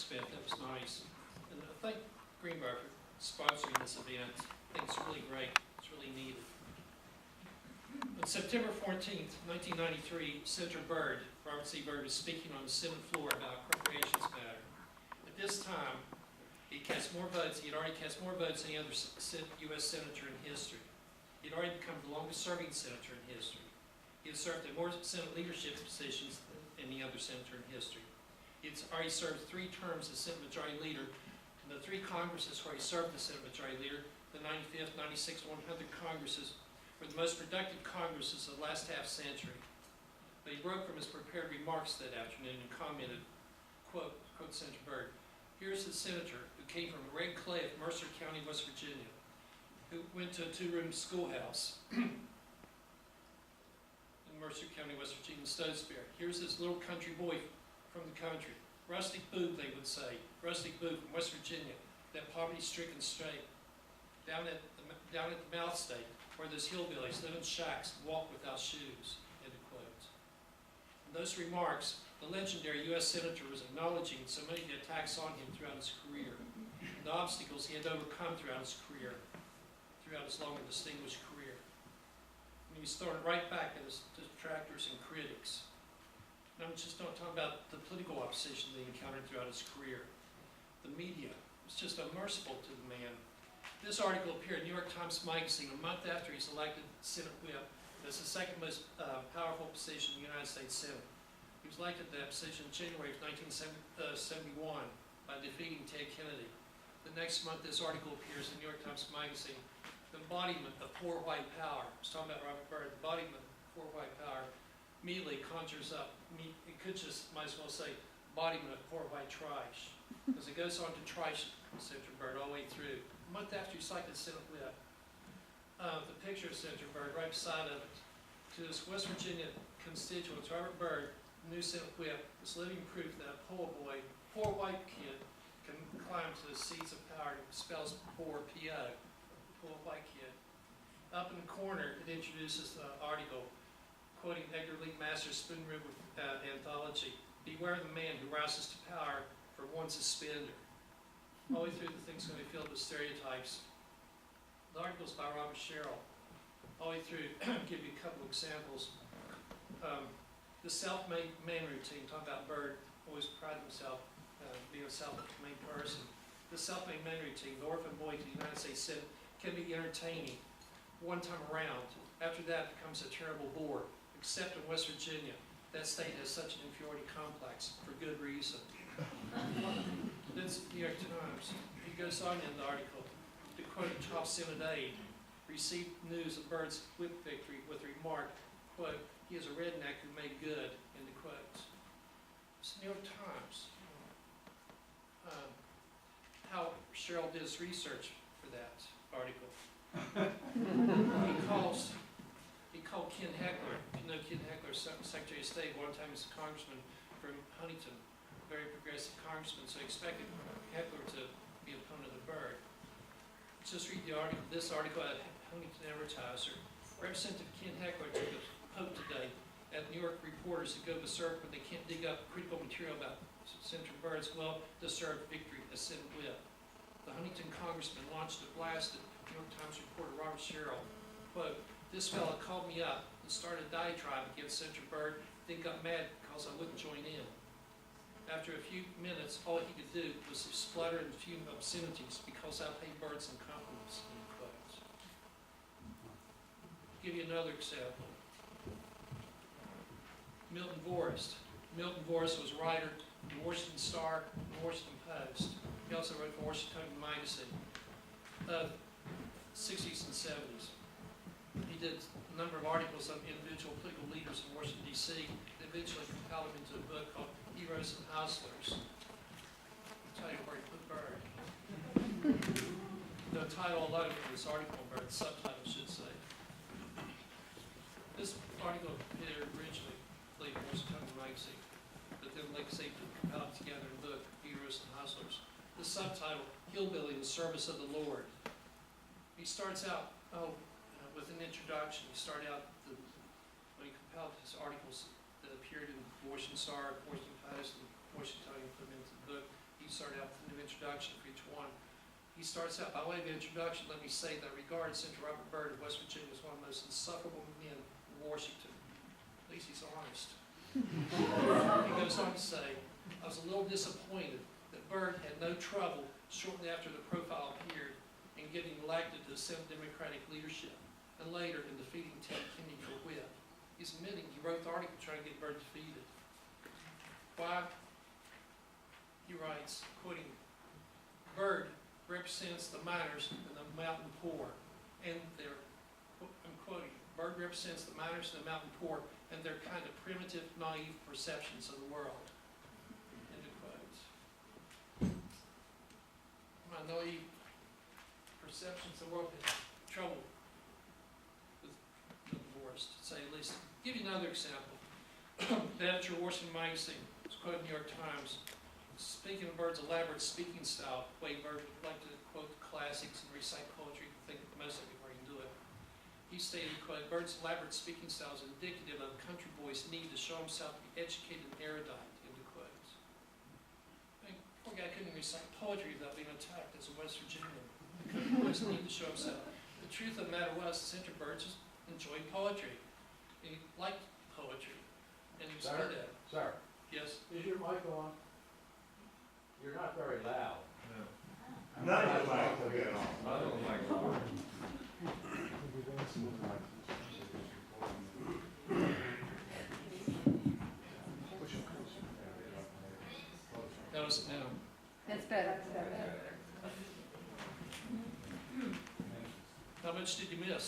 spent. That was nice. And I thank Greenbrier for sponsoring this event. I think it's really great. It's really needed. On September 14th, 1993, Senator Byrd, Robert C. Byrd, was speaking on the Senate floor about appropriations matter. At this time, he cast more votes. He had already cast more votes than any other U.S. senator in history. He had already become the longest-serving senator in history. He had served in more Senate leadership positions than any other senator in history. He had already served 3 terms as Senate Majority Leader in the 3 Congresses where he served as Senate Majority Leader. The 95th, 96th, 100th Congresses were the most productive Congresses of the last half-century. But he broke from his prepared remarks that afternoon and commented, quote Senator Byrd, "Here's the senator who came from Red Clay of Mercer County, West Virginia, who went to a 2-room schoolhouse in Mercer County, West Virginia, Stokesbury. Here's this little country boy from the country. Rustic boob, they would say. Rustic boob from West Virginia, that poverty-stricken state. Down at the Mouth State, where those hillbillies live in shacks and walk without shoes." End of quote. In those remarks, the legendary U.S. Senator was acknowledging so many of the attacks on him throughout his career, and the obstacles he had overcome throughout his career, throughout his long and distinguished career. And he was throwing it right back at his detractors and critics. And I'm just not talking about the political opposition that he encountered throughout his career. The media was just unmerciful to the man. This article appeared in New York Times Magazine a month after he's elected Senate Whip. It's the second most powerful position in the United States Senate. He was elected to that position in January of 1971 by defeating Ted Kennedy. The next month, this article appears in the New York Times Magazine. The embodiment of poor white power. I was talking about Robert Byrd. The embodiment of poor white power immediately conjures up. It could just, might as well say, embodiment of poor white trash. Because it goes on to trash Senator Byrd all the way through. A month after he's elected Senate Whip. The picture of Senator Byrd right beside of it. To his West Virginia constituents, Robert Byrd, the new Senate Whip, is living proof that a poor boy, poor white kid, can climb to the seats of power. It spells poor, P-O, poor white kid. Up in the corner, it introduces the article, quoting Edgar Lee Masters' Spoon River anthology, "Beware the man who rises to power for once a spender." All the way through, the thing's going to be filled with stereotypes. The article's by Robert Sherrill. All the way through, give you a couple examples. The self-made man routine, talking about Byrd, always prided himself being a self-made person. The self-made man routine, the orphan boy to the United States Senate, can be entertaining one time around. After that, it becomes a terrible bore, except in West Virginia. That state has such an inferiority complex, for good reason. That's the New York Times. He goes on in the article to quote a top Senate aide, received news of Byrd's whip victory with the remark, quote, "He is a redneck who made good," end of quote. It's the New York Times. How Cheryl did his research for that article. He called Ken Heckler. You know Ken Heckler, Secretary of State, one time as a congressman from Huntington, very progressive congressman, so he expected Heckler to be an opponent of Byrd. Let's just read the article. This article at Huntington Advertiser. Representative Ken Heckler took a poke today at New York reporters who go berserk when they can't dig up critical material about Senator Byrd's well-deserved victory as Senate Whip. The Huntington congressman launched a blast at New York Times reporter Robert Sherrill. Quote, "This fellow called me up and started a diatribe against Senator Byrd, then got mad because I wouldn't join in. After a few minutes, all he could do was splutter and fume obscenities because I paid Byrd some compliments," end quote. I'll give you another example. Milton Forrest. Milton Forrest was a writer in the Washington Star and the Washington Post. He also wrote for Washington Magazine. 60s and 70s. He did a number of articles on individual political leaders in Washington, D.C. that eventually compiled him into a book called Heroes and Hustlers. I'll tell you where he put Byrd. The title alone of this article on Byrd, the subtitle should say. This article appeared originally, I believe, in Washington Magazine, but then, like I say, compiled together in the book, Heroes and Hustlers. The subtitle, Hillbilly in the Service of the Lord. He starts out with an introduction. He started out when he compiled his articles that appeared in the Washington Star, Washington Post, and Washington, put them into the book. He start out with a new introduction for each one. He starts out, by way of introduction, let me say that I regard Senator Robert Byrd of West Virginia as one of the most insufferable men in Washington. At least he's honest. He goes on to say, I was a little disappointed that Byrd had no trouble shortly after the profile appeared in getting elected to the Senate Democratic leadership, and later in defeating Ted Kennedy for whip. He's admitting he wrote the article trying to get Byrd defeated. Why? He writes, quoting, Byrd represents the miners and the mountain poor, and their, I'm quoting, Byrd represents the miners and the mountain poor and their kind of primitive, naive perceptions of the world. End of quotes. My naive perceptions of the world has trouble with the divorce, to say the least. I'll give you another example. The editor of Washington Magazine was quoted in the New York Times. Speaking of Byrd's elaborate speaking style, the way Byrd would like to quote classics and recite poetry, I think most of you already do it. He stated, quote, Byrd's elaborate speaking style is indicative of a country boy's need to show himself to be educated and erudite, end of quotes. I mean, poor guy couldn't recite poetry without being attacked as a West Virginian. The country boy's need to show himself. The truth of the matter was, Senator Byrd just enjoyed poetry. He liked poetry, and he was good at it. Sir, Yes? is your mic on? You're not very loud. No. None of the mics are good. None of the mics are on. Notice it now. That's better. How much did you miss?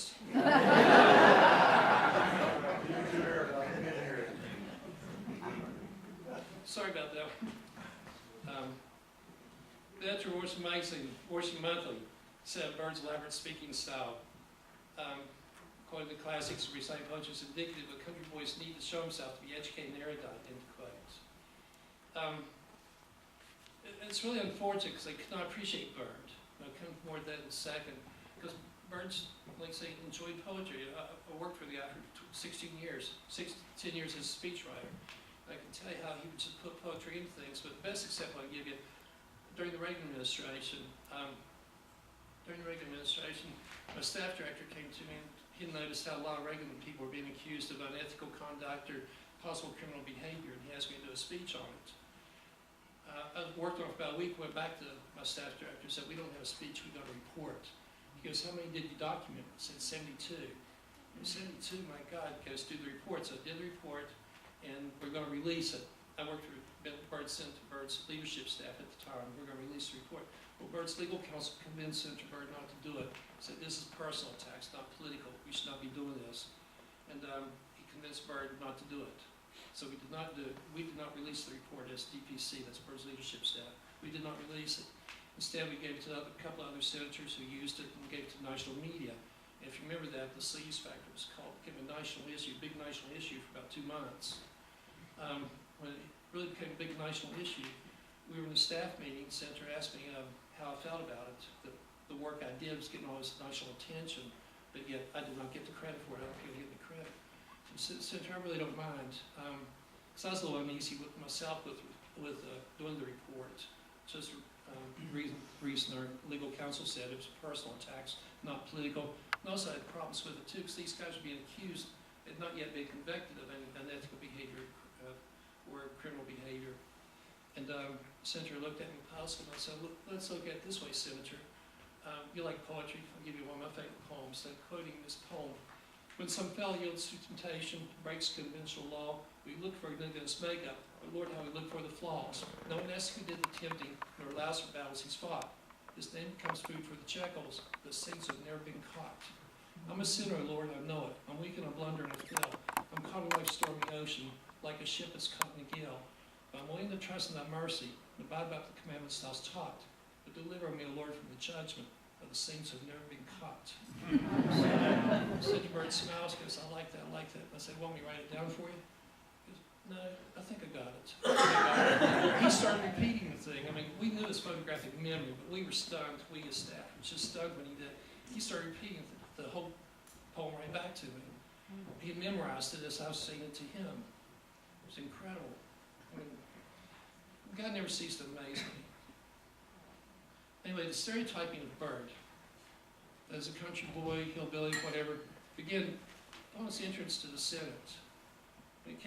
Sorry about that. The editor of Washington Magazine, Washington Monthly, said Byrd's elaborate speaking style, quoting the classics and reciting poetry, is indicative of a country boy's need to show himself to be educated and erudite, end quotes. It's really unfortunate because they could not appreciate Byrd. I'll come more to that in a second. Because Byrd's, like I say, enjoyed poetry. I worked for the guy for 16 years, 10 years as a speechwriter. I can tell you how he would just put poetry into things, but the best example I can give you, during the Reagan administration, my staff director came to me and he noticed how a lot of Reagan people were being accused of unethical conduct or possible criminal behavior, and he asked me to do a speech on it. I worked on it for about a week, went back to my staff director and said, we don't have a speech, we've got a report. He goes, how many did you document? I said, 72. And 72, my God, he goes, do the report. So I did the report, and we're going to release it. I worked for Byrd's leadership staff at the time. We're going to release the report. Well, Byrd's legal counsel convinced Senator Byrd not to do it. Said, this is personal attacks, not political. We should not be doing this. And he convinced Byrd not to do it. So we did not do it. We did not release the report as DPC, that's Byrd's leadership staff. We did not release it. Instead, we gave it to a couple other senators who used it, and we gave it to national media. And if you remember that, the sleaze factor was became a national issue, big national issue for about 2 months. When it really became a big national issue, we were in a staff meeting. The senator asked me how I felt about it. The work I did was getting all this national attention, but yet I did not get the credit for it. I don't feel he gave me credit. So, Senator, I really don't mind, because I was a little uneasy with myself with doing the report. Just reason our legal counsel said it was personal attacks, not political. And also I had problems with it too, because these guys were being accused, had not yet been convicted of any unethical behavior or criminal behavior. And the senator looked at me positive, and I said, look, let's look at it this way, Senator. You like poetry? I'll give you one of my favorite poems. I'm quoting this poem. When some fellow yields to temptation, breaks conventional law, we look for ignorance makeup, but Lord, how we look for the flaws. No one asks who did the tempting, nor allows for battles he's fought. His name becomes food for the jackals, but saints have never been caught. I'm a sinner, Lord, I know it. I'm weak and I blunder and I fail. I'm caught in life's stormy ocean, like a ship that's caught in a gale. But I'm willing to trust in thy mercy, and abide by the commandments thou hast taught. But deliver me, O Lord, from the judgment, for the saints have never been caught. Senator Byrd smiles, goes, I like that. I said, want me to write it down for you? He goes, no, I think I got it. He started repeating the thing. I mean, we knew his photographic memory, but we were stunned, we as staff were just stunned when he did. He started repeating the whole poem right back to me. He memorized it as I was saying it to him. It was incredible. I mean, God never ceased to amaze me. Anyway, the stereotyping of Byrd as a country boy, hillbilly, whatever, began on his entrance to the Senate. When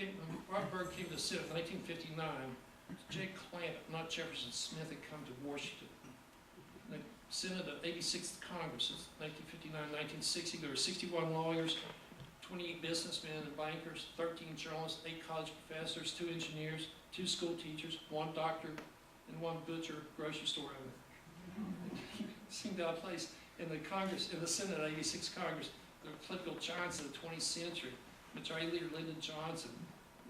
Robert Byrd came to the Senate in 1959, J. Clampett, not Jefferson Smith, had come to Washington. The Senate of 86th Congress, 1959-1960, there were 61 lawyers, 28 businessmen and bankers, 13 journalists, 8 college professors, 2 engineers, 2 school teachers, 1 doctor, and 1 butcher, grocery store owner. It seemed out of place in the Congress, in the Senate of 86 Congress. The political giants of the 20th century, Majority Leader Lyndon Johnson,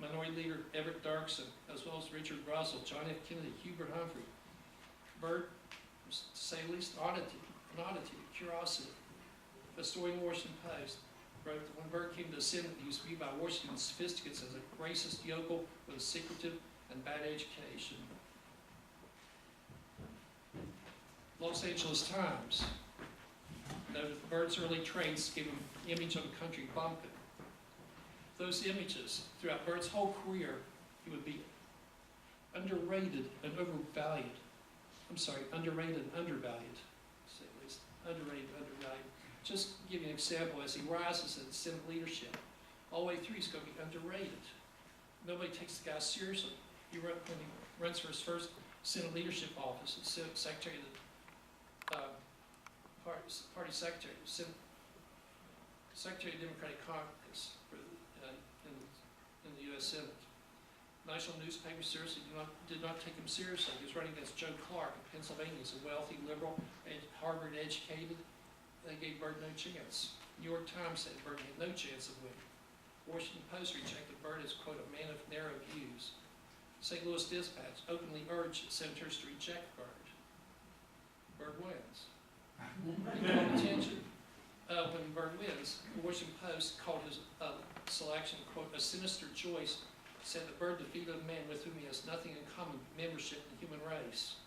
Minority Leader Everett Dirksen, as well as Richard Russell, John F. Kennedy, Hubert Humphrey. Byrd was, to say the least, an oddity, a curiosity. The historian Washington Post wrote that when Byrd came to the Senate, he was viewed by Washington sophisticates as a racist yokel with a secretive and bad education. Los Angeles Times noted that Byrd's early traits gave him an image of a country bumpkin. Those images, throughout Byrd's whole career, he would be underrated and overvalued. Underrated and undervalued, to say at least. Underrated and undervalued. Just to give you an example, as he rises in Senate leadership, all the way through he's going to be underrated. Nobody takes the guy seriously. When he runs for his first Senate leadership office, as Senate Secretary of the Party Secretary, Secretary of the Democratic Caucus for in the U.S. Senate. National newspapers seriously did not take him seriously. He was running against Joe Clark of Pennsylvania. He's a wealthy liberal, Harvard educated. They gave Byrd no chance. New York Times said Byrd had no chance of winning. Washington Post rejected Byrd as, quote, a man of narrow views. St. Louis Dispatch openly urged senators to reject Byrd. Byrd wins. He called attention. When Byrd wins, the Washington Post called his selection, quote, a sinister choice, said that Byrd defeated a man with whom he has nothing in common, membership in the human race.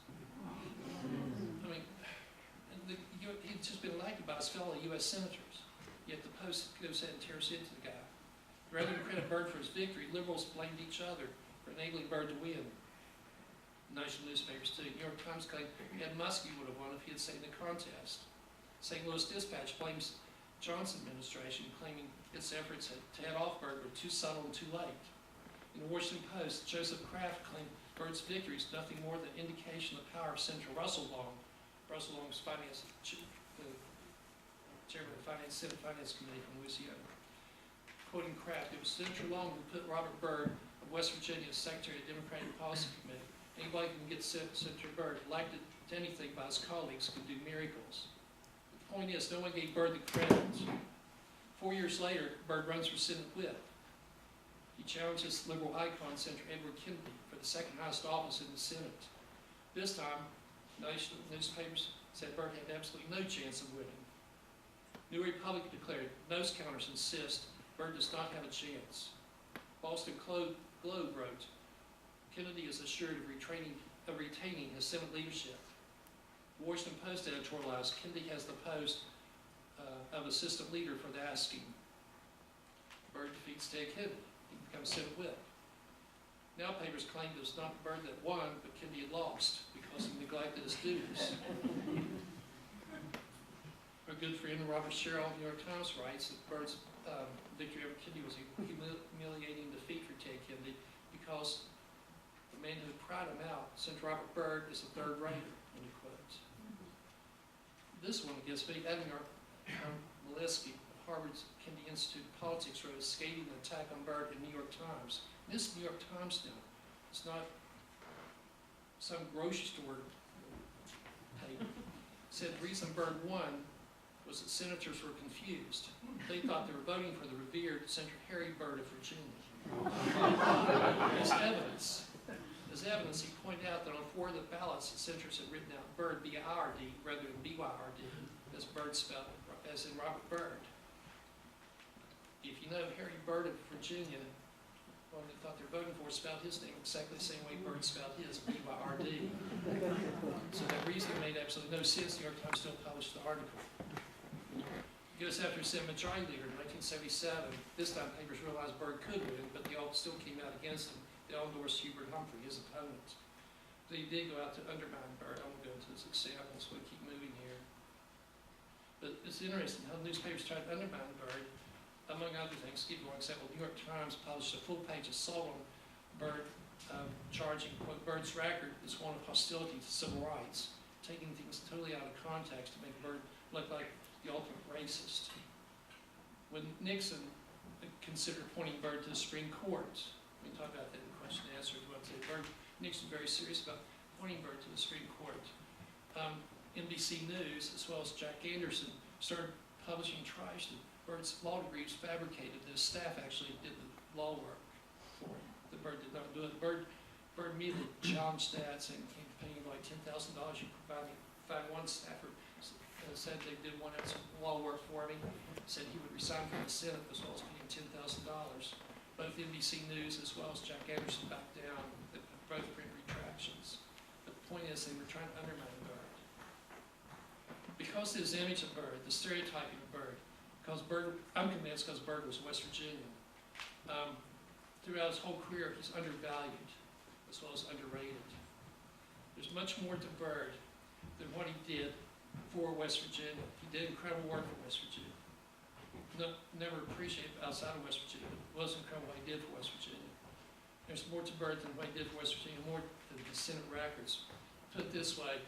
I mean, he'd just been elected by his fellow U.S. senators, yet the Post goes ahead and tears into the guy. Rather than credit Byrd for his victory, liberals blamed each other for enabling Byrd to win. National newspapers too. New York Times claimed Ed Muskie would have won if he had stayed in the contest. St. Louis Dispatch blames Johnson administration, claiming its efforts to head off Byrd were too subtle and too late. In the Washington Post, Joseph Kraft claimed Byrd's victory is nothing more than indication of the power of Senator Russell Long. Russell Long's chairman of the Senate Finance Committee from Louisiana. Quoting Kraft, it was Senator Long who put Robert Byrd of West Virginia as Secretary of the Democratic Policy Committee. Anybody can get Senator Byrd elected to anything by his colleagues could do miracles. The point is, no one gave Byrd the credit. 4 years later, Byrd runs for Senate Whip. He challenges liberal icon Senator Edward Kennedy for the second highest office in the Senate. This time, national newspapers said Byrd had absolutely no chance of winning. New Republic declared, nose counters insist Byrd does not have a chance. Boston Globe wrote, Kennedy is assured of retaining his Senate leadership. Washington Post editorialized, Kennedy has the post of assistant leader for the asking. Byrd defeats Ted Kennedy. He becomes Senate Whip. Now papers claimed it was not Byrd that won, but Kennedy had lost because he neglected his duties. Our good friend Robert Sherrill of the New York Times writes that Byrd's victory over Kennedy was a humiliating defeat for Ted Kennedy because the man who pried him out, Senator Robert Byrd, is a third-rater, end of quote. This one gets me. Edgar Molesky of Harvard's Kennedy Institute of Politics wrote a scathing attack on Byrd in the New York Times. This New York Times now, it's not some grocery store paper. Said the reason Byrd won was that senators were confused. They thought they were voting for the revered Senator Harry Byrd of Virginia. As evidence, he pointed out that on 4 of the ballots, the senators had written out Byrd, B-I-R-D, rather than B-Y-R-D, as Byrd spelled, as in Robert Byrd. If you know Harry Byrd of Virginia, what they thought they were voting for spelled his name exactly the same way Byrd spelled his, B-Y-R-D. So that reasoning made absolutely no sense. The New York Times still published the article. It goes after Senate Majority Leader in 1977. This time papers realized Byrd could win, but they all still came out against him. They all endorsed Hubert Humphrey, his opponent. They did go out to undermine Byrd. I won't go into his examples, we'll keep moving here. But it's interesting how newspapers tried to undermine Byrd, among other things. Give you one example, New York Times published a full-page assault on Byrd, charging, quote, Byrd's record is one of hostility to civil rights, taking things totally out of context to make Byrd look like the ultimate racist. When Nixon considered appointing Byrd to the Supreme Court, we can talk about that in question and answer. Nixon very serious about appointing Byrd to the Supreme Court. NBC News, as well as Jack Anderson, started publishing trash that Byrd's law degree was fabricated. His staff actually did the law work for him. That Byrd did not do it. Byrd immediately challenged that, saying he came paying like $10,000. You find one staffer said they did one ounce of law work for me. Said he would resign from the Senate as well as paying $10,000. Both NBC News as well as Jack Anderson backed down. They both print retractions. But the point is, they were trying to undermine Byrd. Because of his image of Byrd, the stereotyping of Byrd, because Byrd, I'm convinced because Byrd was West Virginian. Throughout his whole career, he's undervalued as well as underrated. There's much more to Byrd than what he did for West Virginia. He did incredible work for West Virginia. Never appreciated outside of West Virginia, but it was incredible what he did for West Virginia. There's more to Byrd than what he did for West Virginia, more than the Senate records. Put it this way,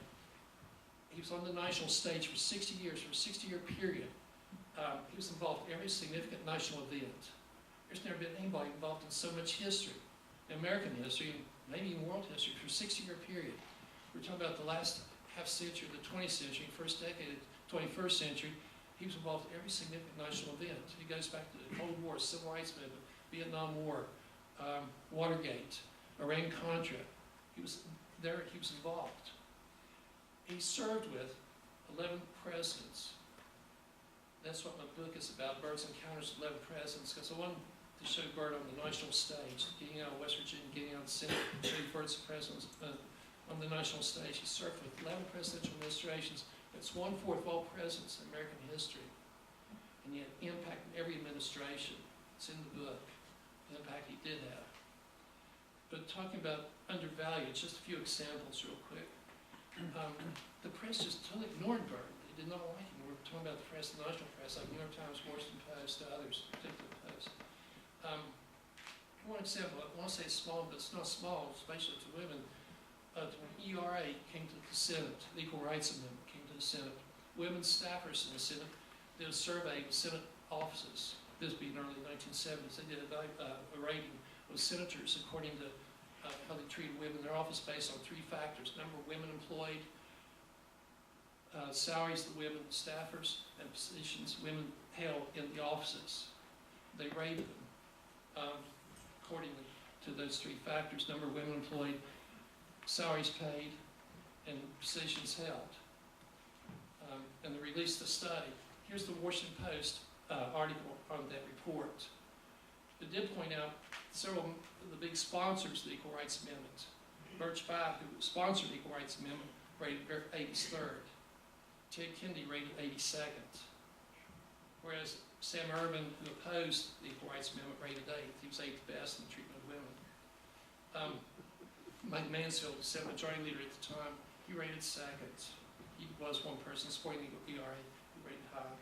he was on the national stage for 60 years, for a 60-year period. He was involved in every significant national event. There's never been anybody involved in so much history, American history, and maybe even world history, for a 60-year period. We're talking about the last half century of the 20th century, first decade of the 21st century. He was involved in every significant national event. He goes back to the Cold War, Civil Rights Movement, Vietnam War, Watergate, Iran-Contra. He was there, he was involved. He served with 11 presidents. That's what my book is about, Byrd's Encounters with 11 Presidents, because I wanted to show Byrd on the national stage, getting out of West Virginia, getting out of the Senate, and show Byrd's presidents on the national stage. He served with 11 presidential administrations. It's 1/4 of all presidents in American history. And yet, impact in every administration. It's in the book, the impact he did have. But talking about undervalued, just a few examples real quick. The press just totally ignored Byrd. They did not like him. We're talking about the press, the national press, like New York Times, Washington Post, others, particular Post. One example, I want to say it's small, but it's not small, especially to women. When ERA came to the Senate, the Equal Rights Amendment came to the Senate, women staffers in the Senate did a survey with Senate offices. This would be in the early 1970s. They did a rating of senators according to how they treated women in their office based on 3 factors: number of women employed, salaries of the women staffers, and positions women held in the offices. They rated them according to those 3 factors: number of women employed, salaries paid, and positions held. And they released the study. Here's the Washington Post article on that report. It did point out several of the big sponsors of the Equal Rights Amendment. Birch Bayh, who sponsored the Equal Rights Amendment, rated 83rd. Ted Kennedy rated 82nd. Whereas Sam Ervin, who opposed the Equal Rights Amendment, rated 8th. He was 8th best in the treatment of women. Mike Mansfield, the Senate Majority Leader at the time, he rated 2nd. He was one person supporting the ERA, who rated high.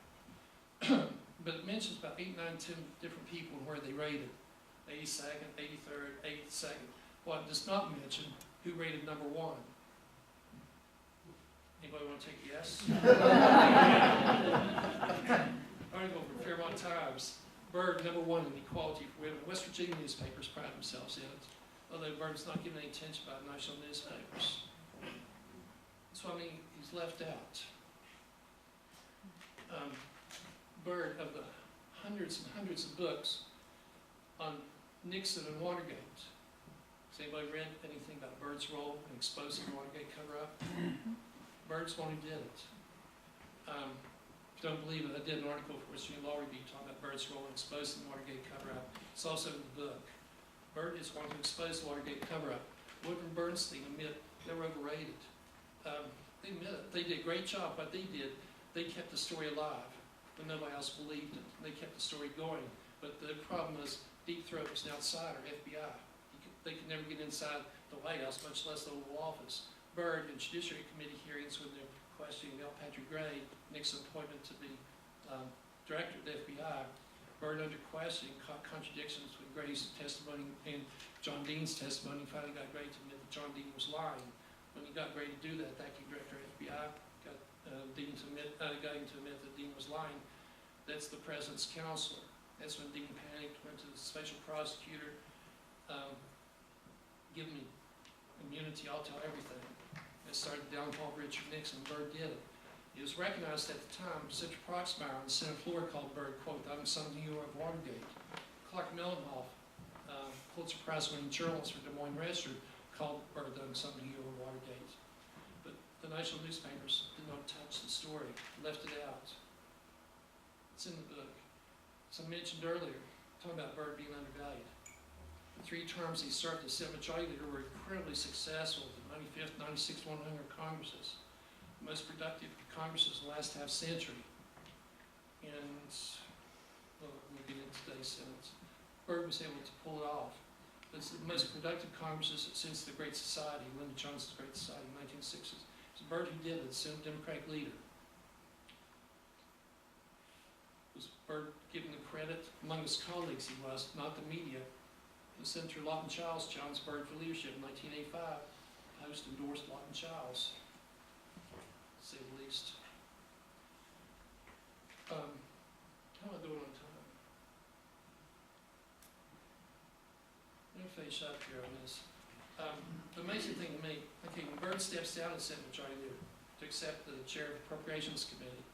But it mentions about 8, 9, 10 different people and where they rated. 82nd, 83rd, 82nd. What it does not mention who rated number 1. Anybody want to take a guess? Article from Fairmont Times. Byrd, number 1 in equality for women. West Virginia newspapers pride themselves in it, although Byrd's not given any attention by national newspapers. So I mean, he's left out. Byrd, of the hundreds and hundreds of books on Nixon and Watergate. Has anybody read anything about Byrd's role in exposing the Watergate cover-up? Byrd's one who did it. If you don't believe it, I did an article for Virginia Law Review talking about Byrd's role in exposing the Watergate cover-up. It's also in the book. Byrd is one who exposed the Watergate cover-up. Woodward and Bernstein admit they were overrated. They admit it. They did a great job. What they did, they kept the story alive when nobody else believed it. They kept the story going. But the problem was Deep Throat was an outsider, FBI. they could never get inside the White House, much less the Oval Office. Byrd, in Judiciary Committee hearings when they're questioning L. Patrick Gray, Nixon's appointment to be director of the FBI, Byrd, under questioning, caught contradictions between Gray's testimony and John Dean's testimony, finally got Gray to admit that John Dean was lying. When he got Gray to do that, acting director of FBI got him to admit that Dean was lying. That's the president's counselor. That's when Dean panicked, went to the special prosecutor, give me immunity, I'll tell everything. It started the downfall of Richard Nixon. Byrd did it. It was recognized at the time. Senator Proxmire on the Senate floor called Byrd, quote, "I'm some hero of Watergate." Clark Millenhoff, Pulitzer Prize-winning journalist for Des Moines Register, called Byrd the unsung hero of Watergate. But the national newspapers did not touch the story, left it out. It's in the book. As I mentioned earlier, talking about Byrd being undervalued. The 3 terms he served as Senate Majority Leader were incredibly successful, the 95th, 96th, 100 Congresses. The most productive Congresses in the last half century. And, well, we'll get into today's Senate. Byrd was able to pull it off. It's the most productive Congresses since the Great Society, Lyndon Johnson's Great Society in the 1960s. It was Byrd who did it, Senate Democratic leader. Was Byrd given the credit? Among his colleagues he was, not the media. Senator Lawton Chiles challenged Byrd for leadership in 1985. Host endorsed Lawton Chiles, to say the least. How am I doing on time? I'm going to finish up here on this. The amazing thing to me, okay, when Byrd steps down as Senate Majority Leader to accept the chair of the Appropriations Committee,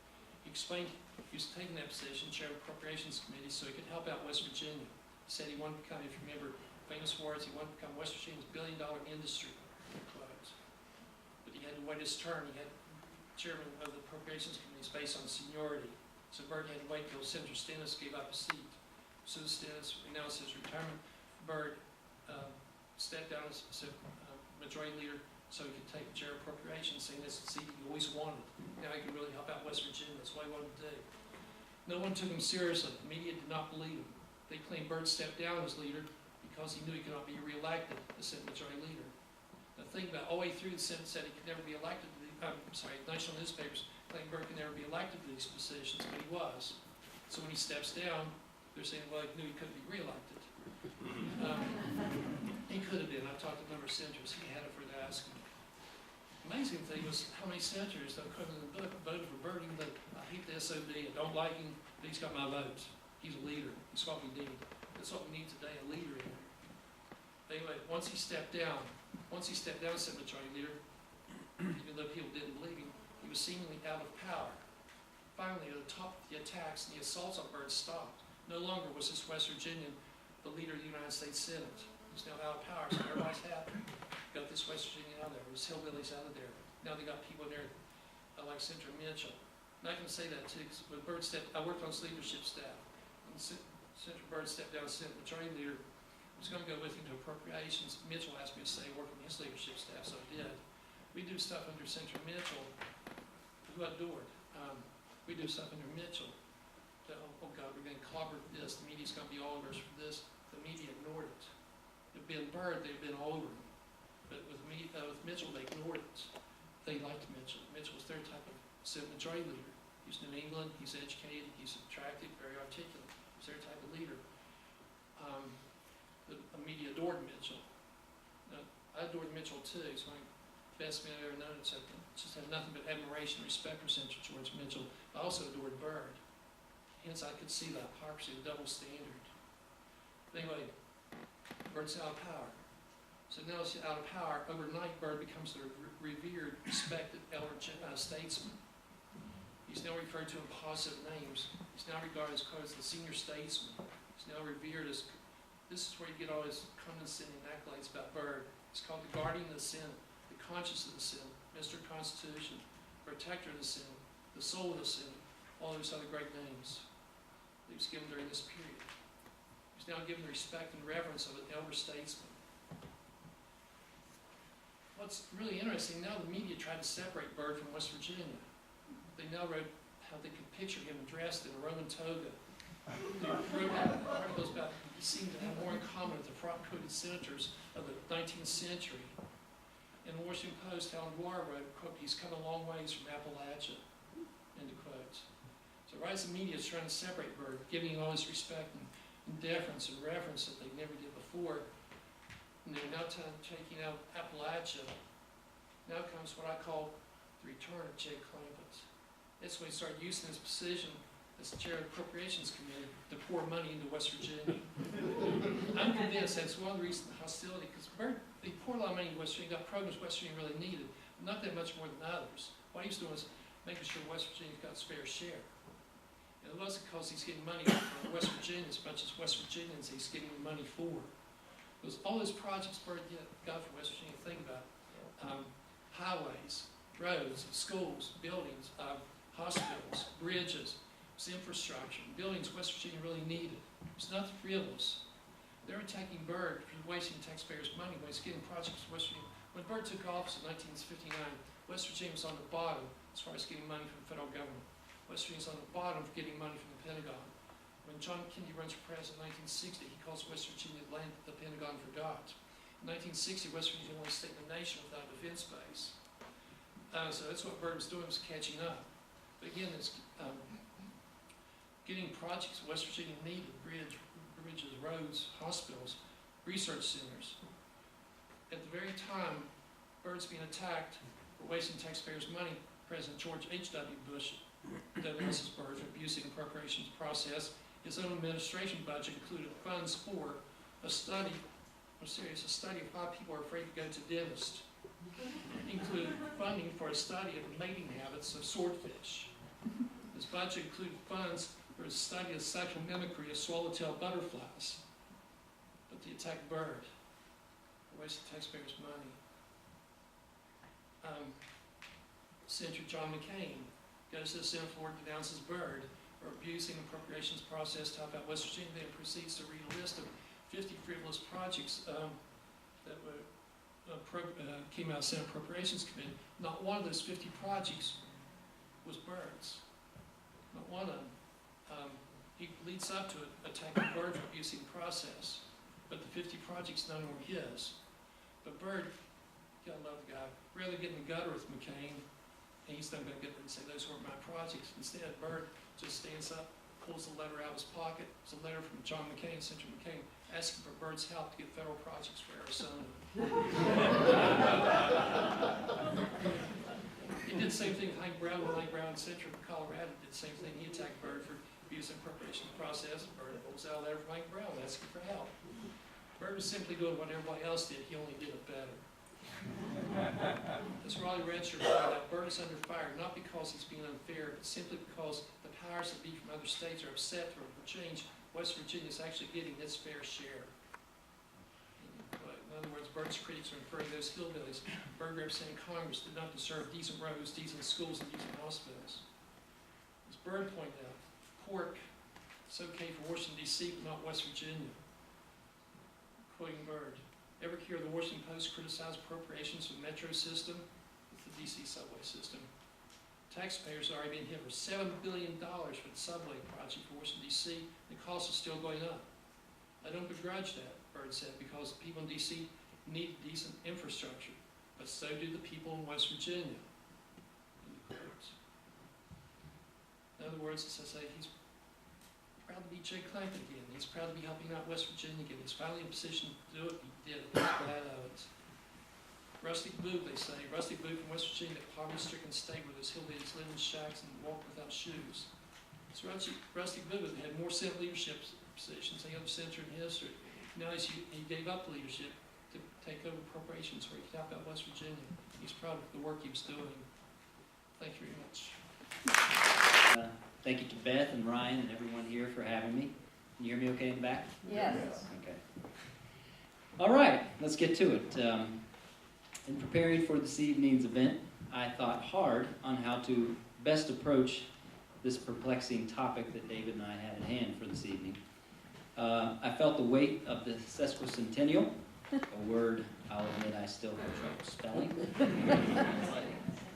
he explained he was taking that position, chair of the Appropriations Committee, so he could help out West Virginia. He said he wanted to become, if you remember famous words, he wanted to become West Virginia's billion-dollar industry, quote. But he had to wait his turn. He had chairman of the Appropriations Committee based on seniority. So Byrd had to wait till Senator Stennis gave up his seat. So Stennis announced his retirement. Byrd stepped down as Majority Leader so he could take the chair of Appropriations, saying this is the seat he always wanted. Now he can really help out West Virginia. That's what he wanted to do. No one took him seriously. The media did not believe him. They claimed Byrd stepped down as leader because he knew he could not be reelected as Senate Majority Leader. The thing about all the way through, the Senate said he could never be elected to the, national newspapers claimed Byrd could never be elected to these positions, but he was. So when he steps down, they're saying, well, he knew he couldn't be reelected. He could have been. I talked to a number of senators. He had it for the asking. Amazing thing was how many senators that come in the book voted for Byrd, even though I hate the SOB, I don't like him, but he's got my vote. He's a leader. He's what we need. That's what we need today, a leader in here. Anyway, once he stepped down as Senate Majority Leader, even though people didn't believe him, he was seemingly out of power. Finally, at the top of the attacks and the assaults on Byrd stopped. No longer was this West Virginian the leader of the United States Senate. He's now out of power, so everybody's happy. Got this West Virginian out of there. His hillbillies out of there. Now they got people in there like Senator Mitchell. And I can say that too, because when Byrd I worked on his leadership staff. When Senator Byrd stepped down as Senate Majority Leader, I was going to go with him to Appropriations. Mitchell asked me to stay work on his leadership staff, so I did. We do stuff under Senator Mitchell, who adored. We do stuff under Mitchell. Oh God, we're going to clobber this. The media's going to be all over us for this. The media ignored it. If it'd been Byrd, they'd been all over him. But with Mitchell, they ignored it. They liked Mitchell. Mitchell was their type of Senate Majority Leader. He's New England. He's educated. He's attractive, very articulate. He's their type of leader. The media adored Mitchell. Now, I adored Mitchell too. He's my best man I've ever known. Except just had nothing but admiration and respect for Senator George Mitchell. I also adored Byrd. Hence, I could see the hypocrisy, the double standard. But anyway, Byrd's out of power. So now he's out of power. Overnight, Byrd becomes the revered, respected elder statesman. He's now referred to in positive names. He's now regarded as the senior statesman. He's now revered as, this is where you get all his condescending accolades about Byrd. He's called the guardian of the Senate, the conscience of the Senate, Mr. Constitution, protector of the Senate, the soul of the Senate, all those other great names that he was given during this period. He's now given the respect and reverence of an elder statesman. What's really interesting, now the media tried to separate Byrd from West Virginia. They now wrote how they could picture him dressed in a Roman toga. They wrote articles about seemed to have more in common with the frock-coated senators of the 19th century. In the Washington Post, Helen Dwyer wrote, quote, "He's come a long ways from Appalachia," end of quotes. So the rise of media is trying to separate Byrd, giving him all his respect and deference and reverence that they never did before. And they're now taking out Appalachia. Now comes what I call the return of Jay Clampett. That's when he started using his position as the chair of the Appropriations Committee to pour money into West Virginia. I'm convinced that's one of the reasons the hostility, because they poured a lot of money into West Virginia, got programs West Virginia really needed, but not that much more than others. What he was doing was making sure West Virginia got its fair share. And it wasn't because he's getting money from West Virginia as much as West Virginians he's getting money for. It was all those projects Byrd got for West Virginia. Think about it. Highways, roads, schools, buildings, hospitals, bridges, infrastructure, buildings West Virginia really needed. It was nothing frivolous. They were attacking Byrd for wasting taxpayers' money when he's getting projects in West Virginia. When Byrd took office in 1959, West Virginia was on the bottom as far as getting money from the federal government. West Virginia was on the bottom for getting money from the Pentagon. When John Kennedy runs for president in 1960, he calls West Virginia the land the Pentagon forgot. In 1960, West Virginia was the only state in the nation without a defense base. So that's what Byrd was doing, was catching up. But again, it's getting projects West Virginia needed, bridges, roads, hospitals, research centers. At the very time Byrd's being attacked for wasting taxpayers' money, President George H.W. Bush denounced Byrd for abusing the appropriations process. His own administration budget included funds for a study of why people are afraid to go to dentists. Included funding for a study of the mating habits of swordfish. His budget included funds for a study of sexual mimicry of swallowtail butterflies. But they attacked Byrd for wasting taxpayers' money. Senator John McCain goes to the Senate floor and denounces Byrd for abusing the appropriations process to help out West Virginia, then proceeds to read a list of 50 frivolous projects that were came out of Senate Appropriations Committee. Not one of those 50 projects was Byrd's. Not one of them. He leads up to it, attacking Byrd for abusing the process. But the 50 projects, none were his. But Byrd, you gotta love the guy, rather get in the gutter with McCain, and he's not gonna get there and say, those weren't my projects. Instead, Byrd just stands up, pulls the letter out of his pocket. It's a letter from John McCain, Senator McCain, asking for Byrd's help to get federal projects for Arizona. He did the same thing with Hank Brown when Hank Brown, Senator from Colorado, did the same thing. He attacked Byrd for abusing the appropriation process. Byrd pulls out a letter from Hank Brown asking for help. Byrd was simply doing what everybody else did. He only did it better. As Raleigh Redshirt pointed out, Byrd is under fire not because he's being unfair, but simply because the powers that be from other states are upset for change. West Virginia is actually getting its fair share. In other words, Byrd's critics are inferring those hillbillies Byrd representing Congress did not deserve decent roads, decent schools, and decent hospitals. As Byrd pointed out, pork is okay for Washington, D.C., but not West Virginia. Quoting Byrd, ever hear the Washington Post criticize appropriations for the metro system with the D.C. subway system? Taxpayers are already being hit for $7 billion for the subway project for Washington, D.C., and the cost is still going up. I don't begrudge that, Byrd said, because the people in D.C. need decent infrastructure, but so do the people in West Virginia. In other words, as I say, he's proud to be Jay Clampett again. He's proud to be helping out West Virginia again. He's finally in a position to do it. He did it. He's glad of it. Rustic Booth, they say. Rustic Booth from West Virginia, a poverty-stricken state where those hillbillies live in shacks and walk without shoes. So Rustic Booth had more Senate leadership positions than any other senator in history. Now he gave up leadership to take over appropriations where he could help out West Virginia. He's proud of the work he was doing. Thank you very much. Thank you to Beth and Ryan and everyone here for having me. Can you hear me okay in the back? Yes. Okay. All right, let's get to it. In preparing for this evening's event, I thought hard on how to best approach this perplexing topic that David and I had at hand for this evening. I felt the weight of the sesquicentennial, a word I'll admit I still have trouble spelling.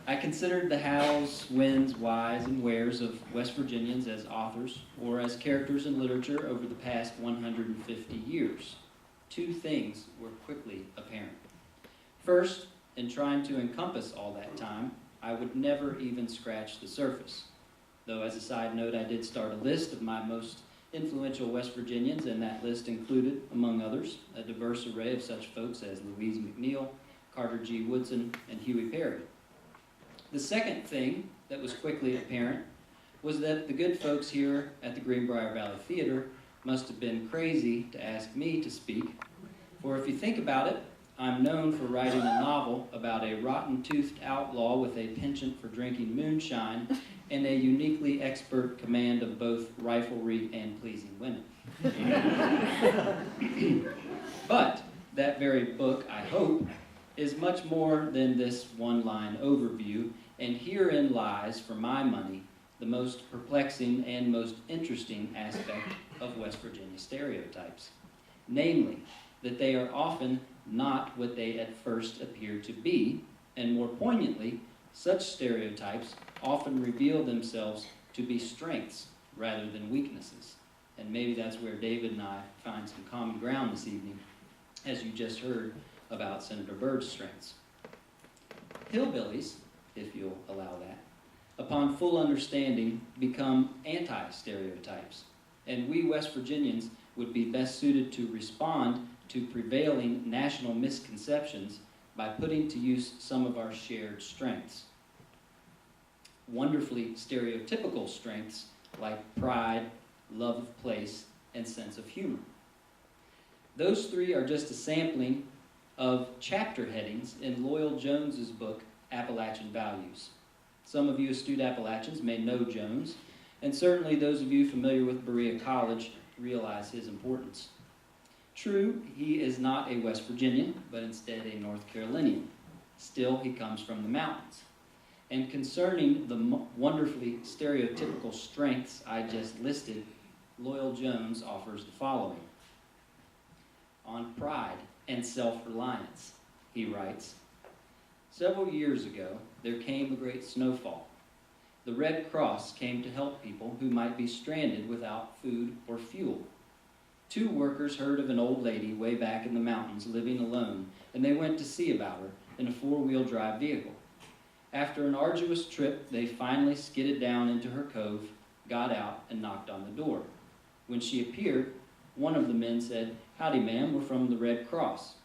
I considered the hows, whens, whys, and wheres of West Virginians as authors or as characters in literature over the past 150 years. Two things were quickly apparent. First, in trying to encompass all that time, I would never even scratch the surface. Though, as a side note, I did start a list of my most influential West Virginians, and that list included, among others, a diverse array of such folks as Louise McNeil, Carter G. Woodson, and Huey Perry. The second thing that was quickly apparent was that the good folks here at the Greenbrier Valley Theater must have been crazy to ask me to speak, for if you think about it, I'm known for writing a novel about a rotten-toothed outlaw with a penchant for drinking moonshine and a uniquely expert command of both riflery and pleasing women. But that very book, I hope, is much more than this one-line overview, and herein lies, for my money, the most perplexing and most interesting aspect of West Virginia stereotypes. Namely, that they are often not what they at first appear to be, and more poignantly, such stereotypes often reveal themselves to be strengths rather than weaknesses. And maybe that's where David and I find some common ground this evening, as you just heard about Senator Byrd's strengths. Hillbillies, if you'll allow that, upon full understanding, become anti-stereotypes, and we West Virginians would be best suited to respond to prevailing national misconceptions by putting to use some of our shared strengths. Wonderfully stereotypical strengths like pride, love of place, and sense of humor. Those three are just a sampling of chapter headings in Loyal Jones's book, Appalachian Values. Some of you astute Appalachians may know Jones, and certainly those of you familiar with Berea College realize his importance. True, he is not a West Virginian, but instead a North Carolinian. Still, he comes from the mountains. And concerning the wonderfully stereotypical strengths I just listed, Loyal Jones offers the following. On pride and self-reliance, he writes, "Several years ago, there came a great snowfall. The Red Cross came to help people who might be stranded without food or fuel. 2 workers heard of an old lady way back in the mountains living alone, and they went to see about her in a 4-wheel drive vehicle. After an arduous trip, they finally skidded down into her cove, got out, and knocked on the door. When she appeared, one of the men said, 'Howdy, ma'am, we're from the Red Cross.'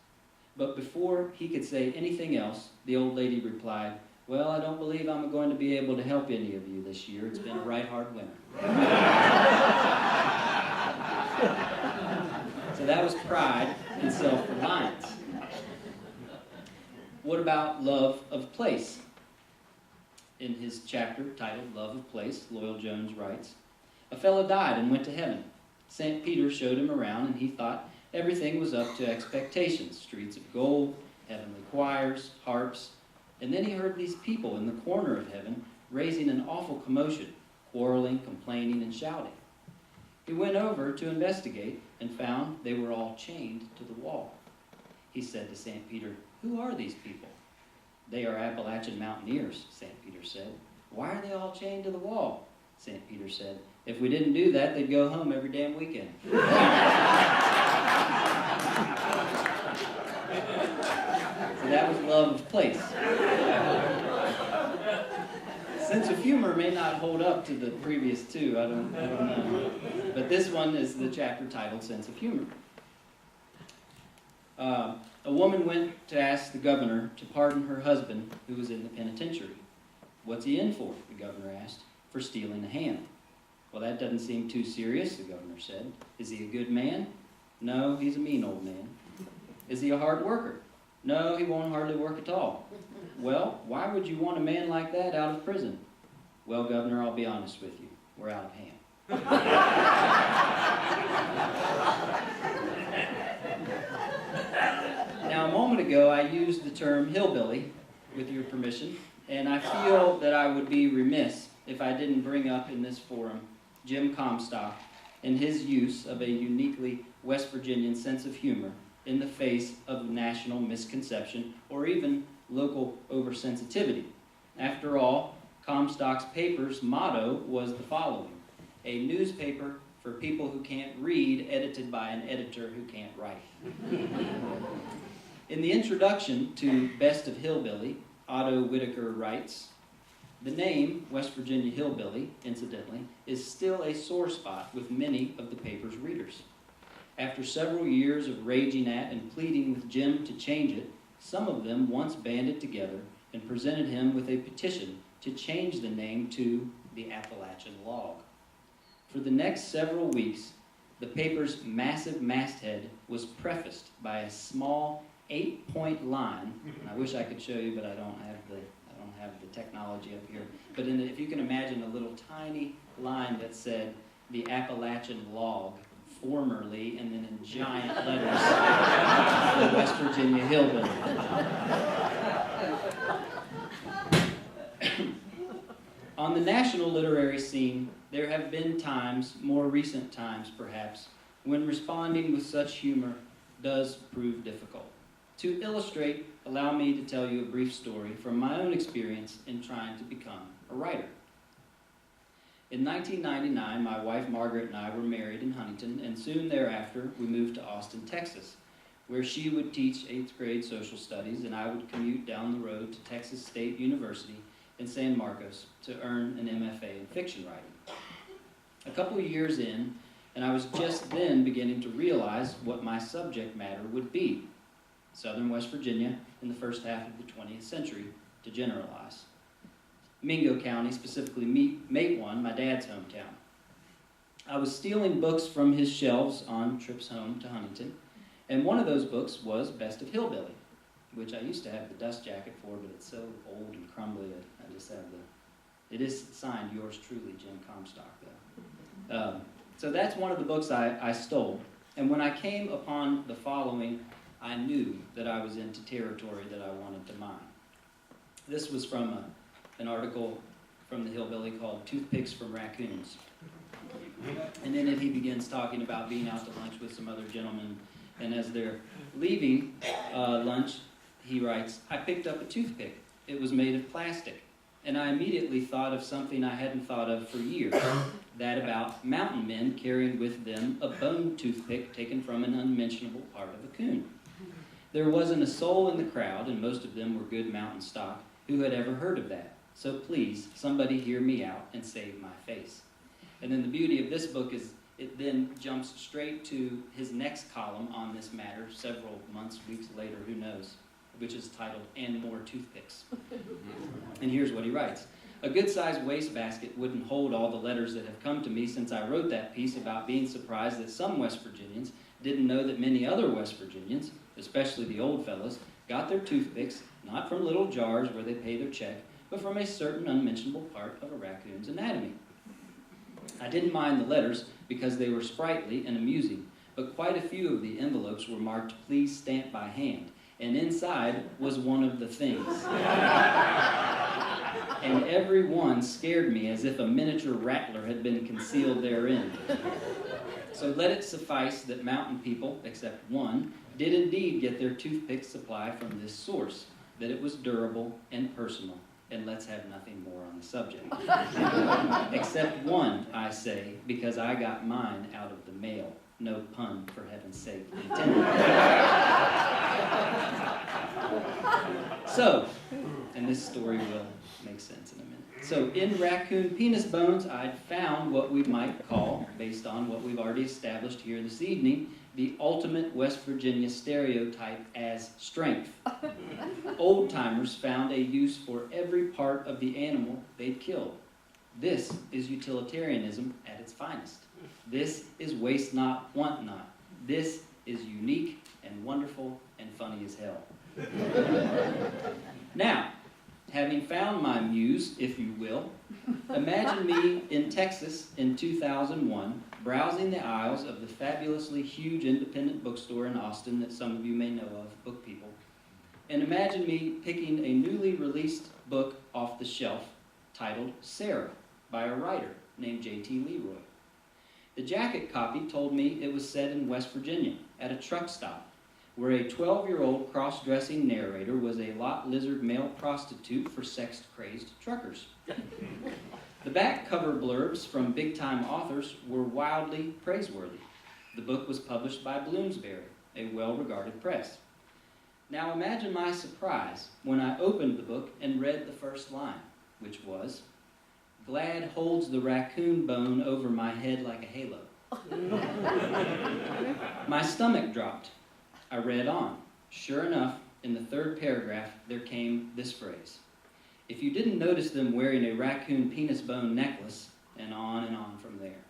But before he could say anything else, the old lady replied, 'Well, I don't believe I'm going to be able to help any of you this year. It's been a right hard winter.'" So that was pride and self-reliance. What about love of place? In his chapter titled Love of Place, Loyal Jones writes, "A fellow died and went to heaven. St. Peter showed him around, and he thought everything was up to expectations. Streets of gold, heavenly choirs, harps. And then he heard these people in the corner of heaven raising an awful commotion, quarreling, complaining, and shouting. He went over to investigate and found they were all chained to the wall. He said to St. Peter, 'Who are these people?' 'They are Appalachian mountaineers,' St. Peter said. 'Why are they all chained to the wall?' St. Peter said, 'If we didn't do that, they'd go home every damn weekend.'" So that was love of place. Sense of humor may not hold up to the previous two, I don't know. But this one is the chapter titled Sense of Humor. A woman went to ask the governor to pardon her husband who was in the penitentiary. "What's he in for?" the governor asked. "For stealing a ham." "Well, that doesn't seem too serious," the governor said. "Is he a good man?" "No, he's a mean old man." "Is he a hard worker?" "No, he won't hardly work at all." "Well, why would you want a man like that out of prison?" "Well, Governor, I'll be honest with you. We're out of ham." Now, a moment ago, I used the term hillbilly, with your permission, and I feel that I would be remiss if I didn't bring up in this forum Jim Comstock and his use of a uniquely West Virginian sense of humor in the face of national misconception or even local oversensitivity. After all, Comstock's paper's motto was the following: a newspaper for people who can't read, edited by an editor who can't write. In the introduction to Best of Hillbilly, Otto Whitaker writes, "The name, West Virginia Hillbilly, incidentally, is still a sore spot with many of the paper's readers. After several years of raging at and pleading with Jim to change it, some of them once banded together and presented him with a petition to change the name to the Appalachian Log. For the next several weeks, the paper's massive masthead was prefaced by a small 8-point line, and I wish I could show you, but I don't have the technology up here. But if you can imagine a little tiny line that said, the Appalachian Log, formerly, and then in giant letters, the West Virginia Hillbilly. On the national literary scene, there have been times, more recent times perhaps, when responding with such humor does prove difficult. To illustrate, allow me to tell you a brief story from my own experience in trying to become a writer. In 1999, my wife Margaret and I were married in Huntington, and soon thereafter we moved to Austin, Texas, where she would teach 8th grade social studies and I would commute down the road to Texas State University in San Marcos to earn an MFA in fiction writing. A couple of years in, and I was just then beginning to realize what my subject matter would be: Southern West Virginia in the first half of the 20th century, to generalize. Mingo County, specifically Matewan, my dad's hometown. I was stealing books from his shelves on trips home to Huntington, and one of those books was Best of Hillbilly, which I used to have the dust jacket for, but it's so old and crumbly that I just have it is signed, yours truly, Jim Comstock, though. So that's one of the books I stole, and when I came upon the following, I knew that I was into territory that I wanted to mine. This was from an article from the Hillbilly called Toothpicks from Raccoons. And in it he begins talking about being out to lunch with some other gentlemen, and as they're leaving lunch, he writes, "I picked up a toothpick. It was made of plastic, and I immediately thought of something I hadn't thought of for years, that about mountain men carrying with them a bone toothpick taken from an unmentionable part of a coon. There wasn't a soul in the crowd, and most of them were good mountain stock, who had ever heard of that. So please, somebody hear me out and save my face." And then the beauty of this book is it then jumps straight to his next column on this matter, several months, weeks later, who knows, which is titled, "And More Toothpicks." And here's what he writes. "A good-sized wastebasket wouldn't hold all the letters that have come to me since I wrote that piece about being surprised that some West Virginians didn't know that many other West Virginians, especially the old fellows, got their toothpicks not from little jars where they pay their check, but from a certain unmentionable part of a raccoon's anatomy. I didn't mind the letters because they were sprightly and amusing, but quite a few of the envelopes were marked 'Please stamp by hand,' and inside was one of the things. And every one scared me as if a miniature rattler had been concealed therein. So let it suffice that mountain people, except one, did indeed get their toothpick supply from this source, that it was durable and personal, and let's have nothing more on the subject. Except one, I say, because I got mine out of the mail. No pun, for heaven's sake, intended. So, and this story will make sense in a minute. So, in raccoon penis bones, I'd found what we might call, based on what we've already established here this evening, the ultimate West Virginia stereotype as strength. Old-timers found a use for every part of the animal they'd killed. This is utilitarianism at its finest. This is waste not, want not. This is unique and wonderful and funny as hell. Now, having found my muse, if you will, imagine me in Texas in 2001, browsing the aisles of the fabulously huge independent bookstore in Austin that some of you may know of, Book People, and imagine me picking a newly released book off the shelf titled Sarah by a writer named J.T. Leroy. The jacket copy told me it was set in West Virginia at a truck stop, where a 12-year-old cross-dressing narrator was a lot lizard male prostitute for sex-crazed truckers. The back cover blurbs from big-time authors were wildly praiseworthy. The book was published by Bloomsbury, a well-regarded press. Now imagine my surprise when I opened the book and read the first line, which was, "Glad holds the raccoon bone over my head like a halo." My stomach dropped. I read on. Sure enough, in the third paragraph, there came this phrase. If you didn't notice them wearing a raccoon penis bone necklace, and on from there.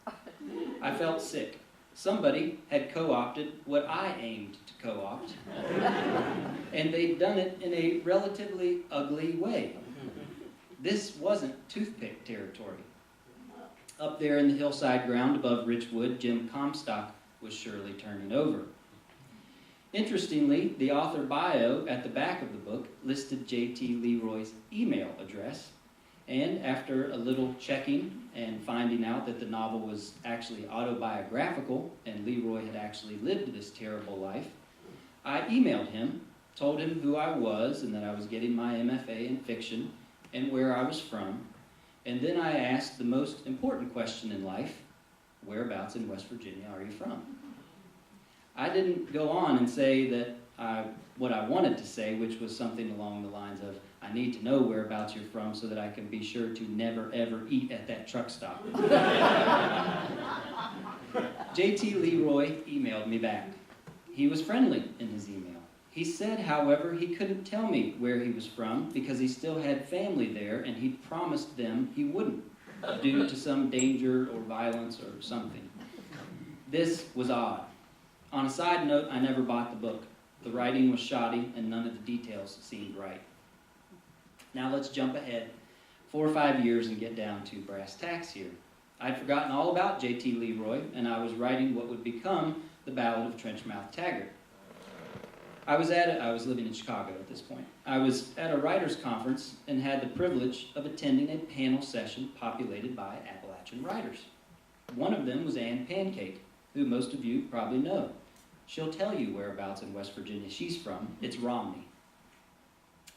I felt sick. Somebody had co-opted what I aimed to co-opt, and they'd done it in a relatively ugly way. This wasn't toothpick territory. Up there in the hillside ground above Richwood, Jim Comstock was surely turning over. Interestingly, the author bio at the back of the book listed J.T. Leroy's email address, and after a little checking and finding out that the novel was actually autobiographical and Leroy had actually lived this terrible life, I emailed him, told him who I was and that I was getting my MFA in fiction and where I was from, and then I asked the most important question in life, whereabouts in West Virginia are you from? I didn't go on and say that what I wanted to say, which was something along the lines of, I need to know whereabouts you're from so that I can be sure to never ever eat at that truck stop. J.T. Leroy emailed me back. He was friendly in his email. He said, however, he couldn't tell me where he was from because he still had family there and he'd promised them he wouldn't, due to some danger or violence or something. This was odd. On a side note, I never bought the book. The writing was shoddy and none of the details seemed right. Now let's jump ahead 4 or 5 years and get down to brass tacks here. I'd forgotten all about J.T. Leroy and I was writing what would become the Ballad of Trenchmouth Taggart. I was living in Chicago at this point. I was at a writers' conference and had the privilege of attending a panel session populated by Appalachian writers. One of them was Anne Pancake, who most of you probably know. She'll tell you whereabouts in West Virginia she's from. It's Romney.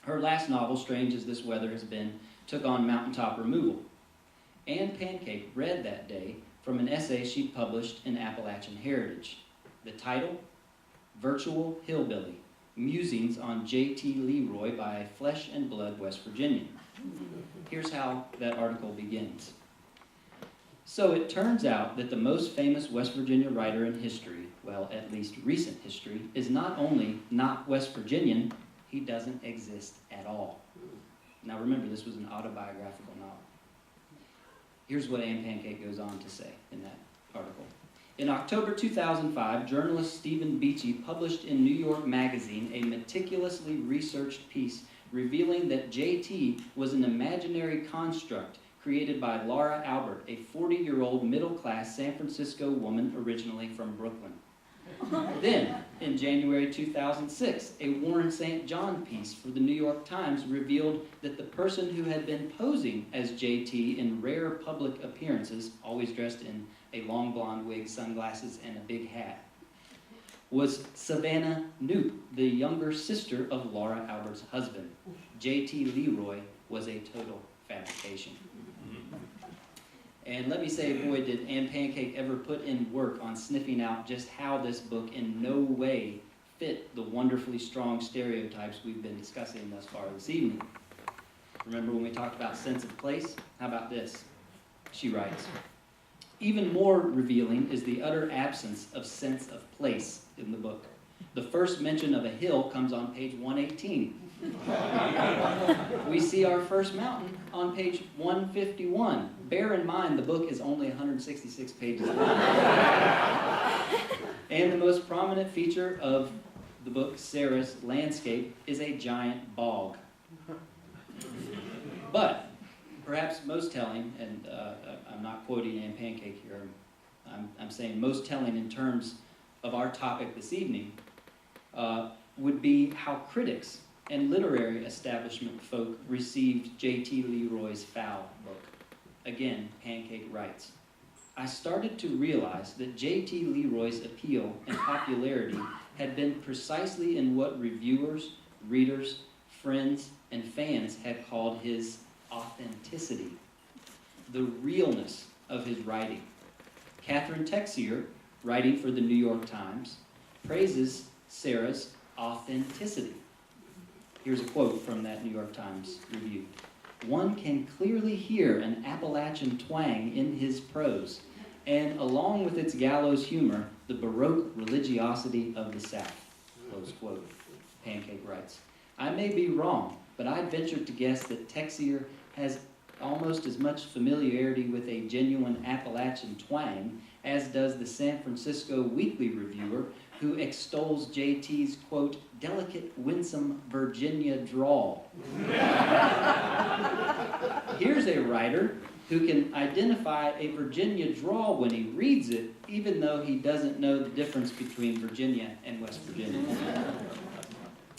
Her last novel, Strange as This Weather Has Been, took on mountaintop removal. Anne Pancake read that day from an essay she'd published in Appalachian Heritage. The title, Virtual Hillbilly, Musings on J.T. Leroy by a Flesh and Blood West Virginian. Here's how that article begins. So it turns out that the most famous West Virginia writer in history, well, at least recent history, is not only not West Virginian, he doesn't exist at all. Now remember, this was an autobiographical novel. Here's what Anne Pancake goes on to say in that article. In October 2005, journalist Stephen Beachy published in New York Magazine a meticulously researched piece revealing that J.T. was an imaginary construct created by Laura Albert, a 40-year-old middle-class San Francisco woman originally from Brooklyn. Then, in January 2006, a Warren St. John piece for the New York Times revealed that the person who had been posing as J.T. in rare public appearances, always dressed in a long blonde wig, sunglasses, and a big hat, was Savannah Knoop, the younger sister of Laura Albert's husband. J.T. Leroy was a total fabrication. And let me say, boy, did Anne Pancake ever put in work on sniffing out just how this book in no way fit the wonderfully strong stereotypes we've been discussing thus far this evening. Remember when we talked about sense of place? How about this? She writes, even more revealing is the utter absence of sense of place in the book. The first mention of a hill comes on page 118. We see our first mountain on page 151. Bear in mind, the book is only 166 pages long. And the most prominent feature of the book, Sarah's landscape, is a giant bog. But perhaps most telling, and I'm not quoting Anne Pancake here, I'm saying most telling in terms of our topic this evening, would be how critics and literary establishment folk received J.T. Leroy's foul book. Again, Pancake writes, I started to realize that J.T. Leroy's appeal and popularity had been precisely in what reviewers, readers, friends, and fans had called his authenticity, the realness of his writing. Catherine Texier, writing for the New York Times, praises Sarah's authenticity. Here's a quote from that New York Times review. "One can clearly hear an Appalachian twang in his prose, and along with its gallows humor, the Baroque religiosity of the South." Close quote. Pancake writes, "I may be wrong, but I'd venture to guess that Texier has almost as much familiarity with a genuine Appalachian twang as does the San Francisco Weekly Reviewer, who extols JT's, quote, delicate, winsome Virginia drawl." Here's a writer who can identify a Virginia drawl when he reads it, even though he doesn't know the difference between Virginia and West Virginia.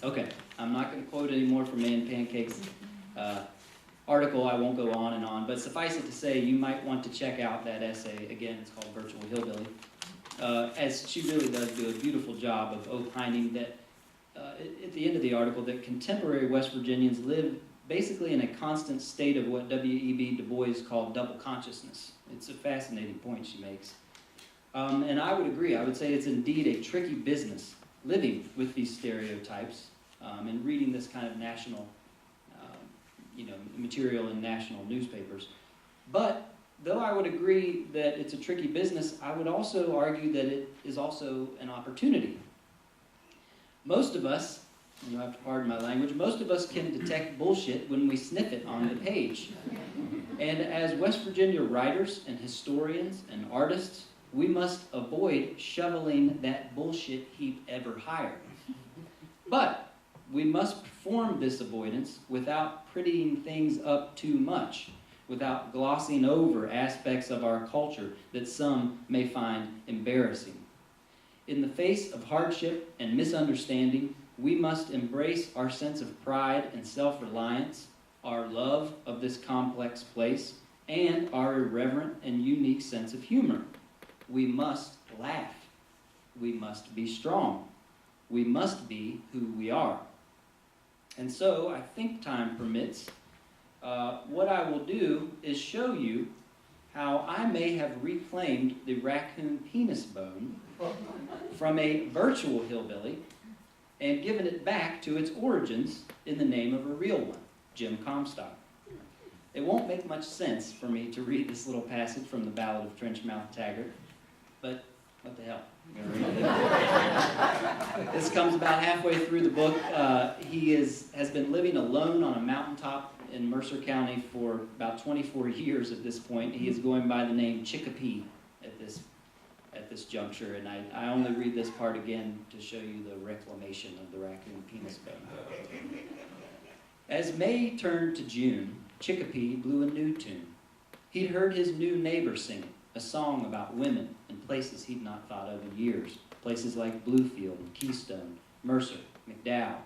Okay, I'm not going to quote any more from Man Pancake's article. I won't go on and on, but suffice it to say, you might want to check out that essay. Again, it's called Virtual Hillbilly. As she really does do a beautiful job of opining that, at the end of the article, that contemporary West Virginians live basically in a constant state of what W.E.B. Du Bois called double consciousness. It's a fascinating point she makes. And I would agree. I would say it's indeed a tricky business living with these stereotypes and reading this kind of national material in national newspapers. But though I would agree that it's a tricky business, I would also argue that it is also an opportunity. Most of us, and you'll have to pardon my language, most of us can detect bullshit when we sniff it on the page. And as West Virginia writers and historians and artists, we must avoid shoveling that bullshit heap ever higher. But we must perform this avoidance without prettying things up too much, without glossing over aspects of our culture that some may find embarrassing. In the face of hardship and misunderstanding, we must embrace our sense of pride and self-reliance, our love of this complex place, and our irreverent and unique sense of humor. We must laugh. We must be strong. We must be who we are. And so, I think time permits, what I will do is show you how I may have reclaimed the raccoon penis bone from a virtual hillbilly and given it back to its origins in the name of a real one, Jim Comstock. It won't make much sense for me to read this little passage from the Ballad of Trenchmouth Taggart, but what the hell? I'm gonna read it. This comes about halfway through the book. He has been living alone on a mountaintop in Mercer County for about 24 years at this point. He is going by the name Chicopee at this juncture, and I only read this part again to show you the reclamation of the raccoon penis bone. As May turned to June, Chicopee blew a new tune. He'd heard his new neighbor sing it, a song about women and places he'd not thought of in years. Places like Bluefield and Keystone, Mercer, McDowell.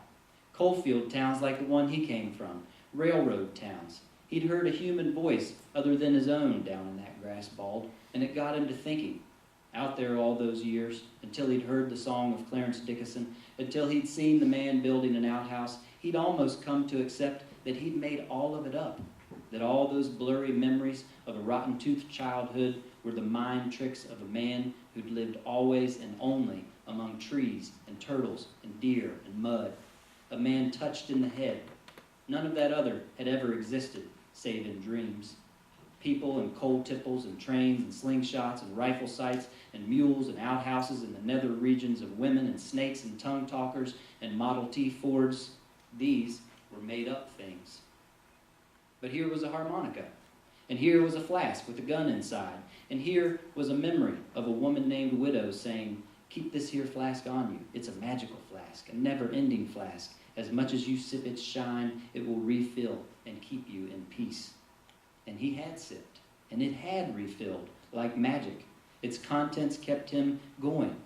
Coalfield towns like the one he came from, railroad towns. He'd heard a human voice other than his own down in that grass bald, and it got him to thinking. Out there all those years, until he'd heard the song of Clarence Dickinson, until he'd seen the man building an outhouse, he'd almost come to accept that he'd made all of it up, that all those blurry memories of a rotten-toothed childhood were the mind tricks of a man who'd lived always and only among trees and turtles and deer and mud, a man touched in the head. None of that other had ever existed, save in dreams. People and coal tipples and trains and slingshots and rifle sights and mules and outhouses in the nether regions of women and snakes and tongue talkers and Model T Fords, these were made-up things. But here was a harmonica, and here was a flask with a gun inside, and here was a memory of a woman named Widow saying, "Keep this here flask on you. It's a magical flask, a never-ending flask. As much as you sip its shine, it will refill and keep you in peace." And he had sipped, and it had refilled, like magic. Its contents kept him going,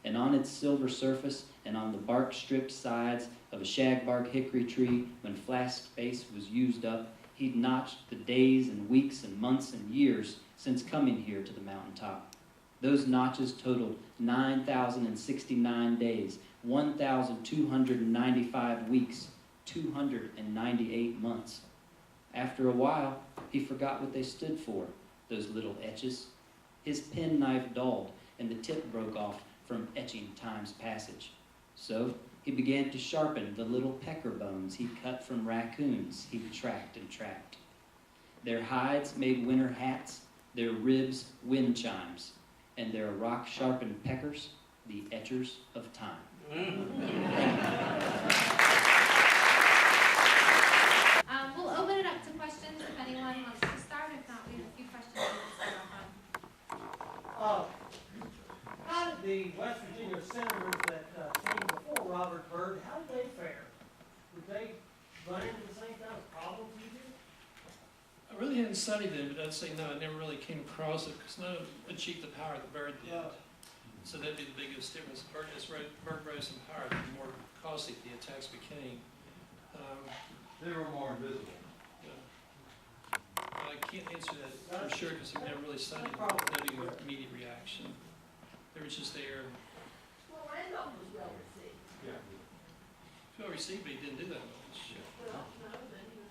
and on its silver surface and on the bark-stripped sides of a shagbark hickory tree, when flask space was used up, he'd notched the days and weeks and months and years since coming here to the mountaintop. Those notches totaled 9,069 days, 1,295 weeks, 298 months. After a while, he forgot what they stood for, those little etches. His penknife dulled, and the tip broke off from etching time's passage. So he began to sharpen the little pecker bones he cut from raccoons he'd tracked and trapped. Their hides made winter hats, their ribs wind chimes, and their rock-sharpened peckers the etchers of time. We'll open it up to questions if anyone wants to start. If not, we have a few questions to start off on. How did the West Virginia senators that came before Robert Byrd, how did they fare? Did they run into the same kind of problems you did? I really hadn't studied them, but I'd say no, I never really came across it, because none of them achieved the power that Byrd did. Yeah. So that'd be the biggest difference. Byrd rose in power, the more costly the attacks became. They were more invisible. I can't answer that for sure, because I've never really studied No problem. the immediate reaction. They were just there. Well, Randolph was well received. Yeah. Well received, but he didn't do that much. Well, no, then he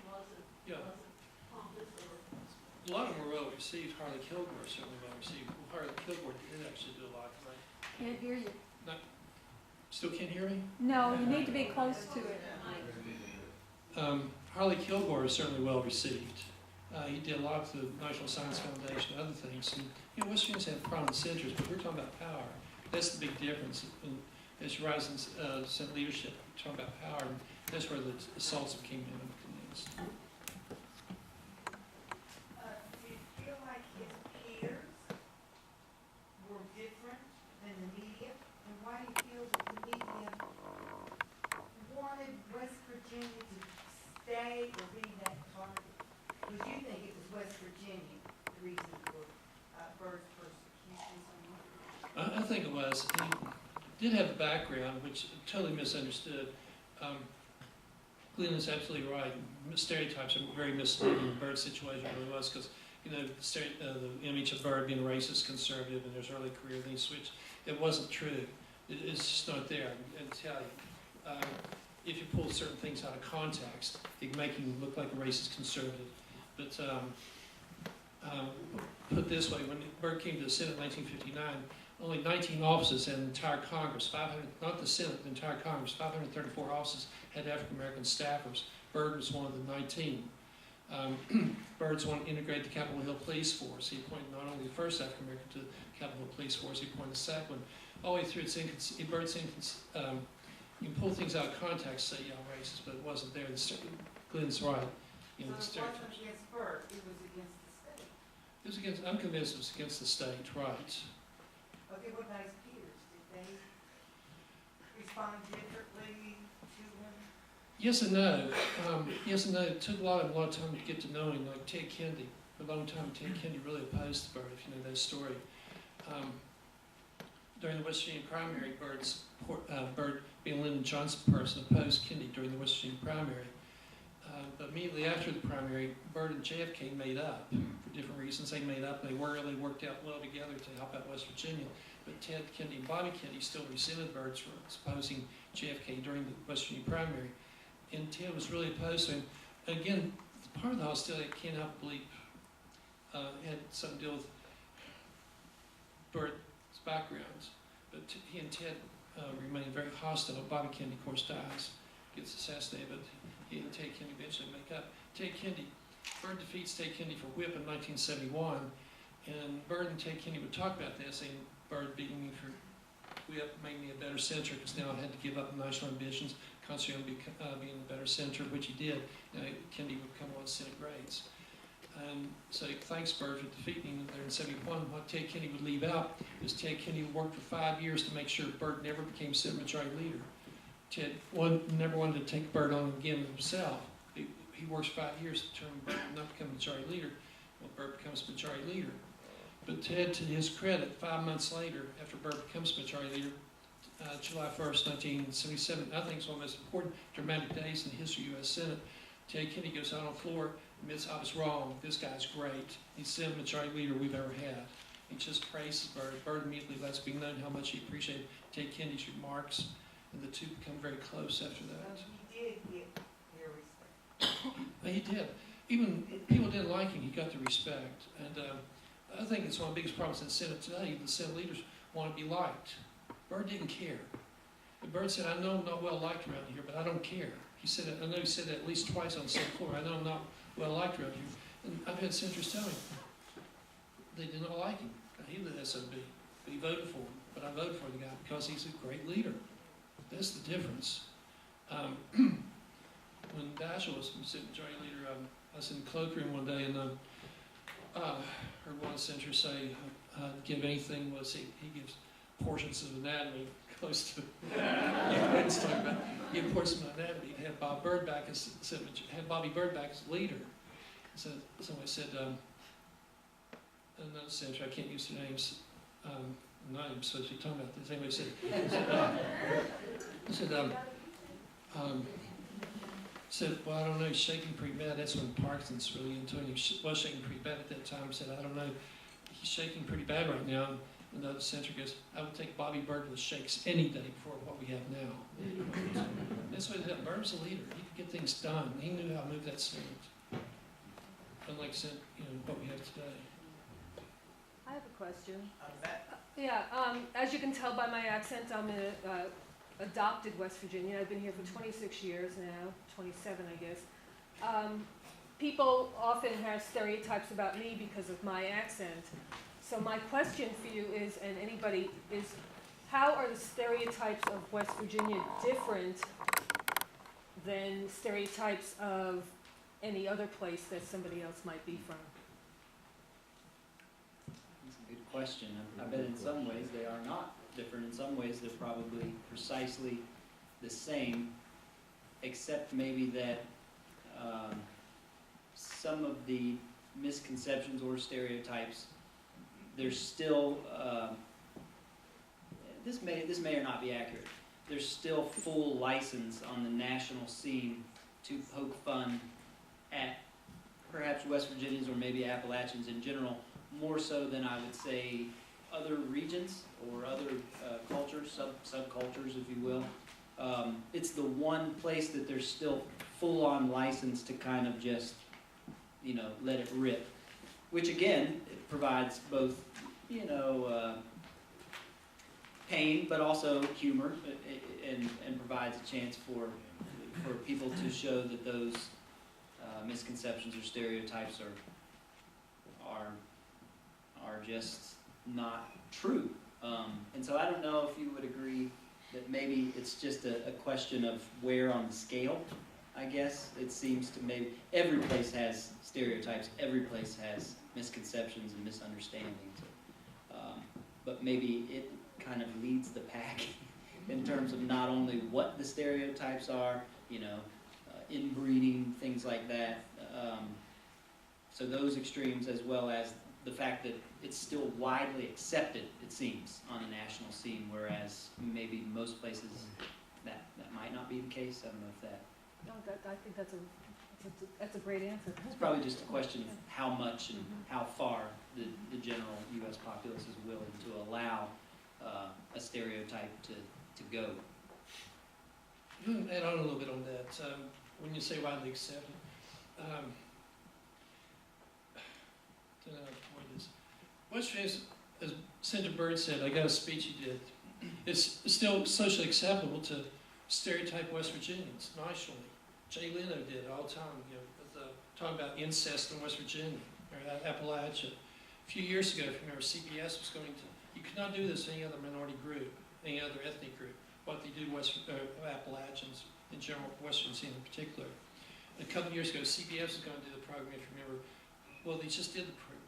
wasn't Yeah. pompous or. A lot of them were well received. Harley Kilgore certainly well received. Well, Harley Kilgore did actually do a lot, right? Can't hear you. Still can't hear me? No, you need to be close to it. Harley Kilgore is certainly well received. He did a lot for the National Science Foundation and other things. And, West Virginians have prominent centers, but we're talking about power. That's the big difference. As you rise in Senate leadership, we're talking about power, and that's where the assaults became implemented. Do you feel like his peers were different than the media? And why do you feel that the media wanted West Virginia to stay or be that target? Because you think it was West Virginia, the reason for Byrd's persecution so much? I think it was. He did have a background, which totally misunderstood. Glenn is absolutely right. Stereotypes are very misleading in Byrd's situation. It really was, because the image of Byrd being a racist conservative in his early career, then he switched. It wasn't true. It's just not there. I tell you, if you pull certain things out of context, it can make him look like a racist conservative. But put this way, when Byrd came to the Senate in 1959, only 19 offices had an entire Congress, 500, not the Senate, the entire Congress, 534 offices had African-American staffers. Byrd was one of the 19. Byrd's one to integrate the Capitol Hill Police Force. He appointed not only the first African-American to the Capitol Hill Police Force, he appointed the second one. All the way through, Byrd's you can pull things out of context, say, yeah, racist, but it wasn't there. Glenn's right. So The it wasn't stereotypes. against Byrd, it was against the state. It was against, I'm convinced it was against the state, right? Okay, what about his peers? Did they respond differently to him? Yes and no. Yes and no. It took a lot of time to get to know him, like Ted Kennedy. For a long time, Ted Kennedy really opposed Byrd, if you know that story. During the West Virginia primary, Byrd, being a Lyndon Johnson person, opposed Kennedy during the West Virginia primary. But immediately after the primary, Byrd and JFK made up for different reasons. They made up. They really worked out well together to help out West Virginia. But Ted Kennedy and Bobby Kennedy still resented Byrd for opposing JFK during the West Virginia primary. And Ted was really opposed to him. Again, part of the hostility I can't help believe had something to do with Byrd's backgrounds. But he and Ted remained very hostile. Bobby Kennedy, of course, dies, gets assassinated, but he and Ted Kennedy eventually make up. Byrd defeats Ted Kennedy for whip in 1971, and Byrd and Ted Kennedy would talk about this, saying Byrd beating me for whip made me a better senator, because now I had to give up national ambitions, concentrate on being a better senator, which he did. Kennedy would come on Senate grades. And so thanks Byrd for defeating him there in 71. What Ted Kennedy would leave out is Ted Kennedy worked for 5 years to make sure Byrd never became Senate Majority Leader. Ted never wanted to take Byrd on again himself. He works 5 years to determine Byrd would not become Majority Leader. Well, Byrd becomes Majority Leader. But Ted, to his credit, 5 months later, after Byrd becomes Majority Leader, July 1st, 1977, I think it's one of the most important dramatic days in the history of the U.S. Senate. Ted Kennedy goes out on the floor, admits I was wrong, this guy's great. He's the Majority Leader we've ever had. He just praises Bird. Bird immediately lets me know how much he appreciated Ted Kennedy's remarks, and the two become very close after that. He did get their respect. But he did. Even people didn't like him, he got the respect. And I think it's one of the biggest problems in the Senate today. The Senate leaders want to be liked. Bird didn't care. But Bird said, I know I'm not well liked around here, but I don't care. He said it, I know he said that at least twice on the Senate floor. I know I'm not well liked around here. And I've had senators tell me they did not like him. He lit SOB, but he voted for him. But I voted for the guy because he's a great leader. That's the difference. When Daschle was sitting majority leader, I was in the cloakroom one day and heard one senator say, give anything, he gives portions of anatomy close to, it's talking about, give portions of anatomy, and had Bobby Bird back as leader. So somebody said, another senator, I can't use their names, I'm not even supposed to be talking about this, anybody said, well, I don't know, he's shaking pretty bad. That's when Parkinson's really into him. He was shaking pretty bad at that time. Said, I don't know, he's shaking pretty bad right now. And the other senator goes, I would take Bobby Bird with shakes any day before what we have now. That's why Bird was a leader. He could get things done. He knew how to move that Senate. Unlike what we have today. I have a question. Yeah, as you can tell by my accent, I'm in adopted West Virginia. I've been here for 26 years now, 27 I guess. People often have stereotypes about me because of my accent. So my question for you is, and anybody, is how are the stereotypes of West Virginia different than stereotypes of any other place that somebody else might be from? That's a good question. I bet in some ways they are not different. In some ways they're probably precisely the same, except maybe that some of the misconceptions or stereotypes, there's still, this may or not be accurate, there's still full license on the national scene to poke fun at perhaps West Virginians or maybe Appalachians in general, more so than I would say other regions or other cultures, subcultures, if you will. It's the one place that there's still full-on license to kind of just, let it rip. Which again, it provides both, pain, but also humor, and provides a chance for people to show that those misconceptions or stereotypes are just not true. And so I don't know if you would agree that maybe it's just a question of where on the scale, I guess. It seems to maybe every place has stereotypes, every place has misconceptions and misunderstandings. But maybe it kind of leads the pack in terms of not only what the stereotypes are, inbreeding, things like that. So those extremes, as well as the fact that it's still widely accepted, it seems, on a national scene, whereas maybe most places that might not be the case. I don't know if that... No, I think that's a great answer. It's probably just a question of how much and how far the general U.S. populace is willing to allow a stereotype to go. Add on a little bit on that. When you say widely accepted, West Virginia, as Senator Byrd said, I got a speech he did, it's still socially acceptable to stereotype West Virginians nationally. Jay Leno did it all the time, talking about incest in West Virginia, or Appalachia. A few years ago, if you remember, CBS was going to, you could not do this to any other minority group, any other ethnic group, what they do Appalachians in general, Western scene in particular. A couple of years ago, CBS was going to do the program, if you remember. Well, they just did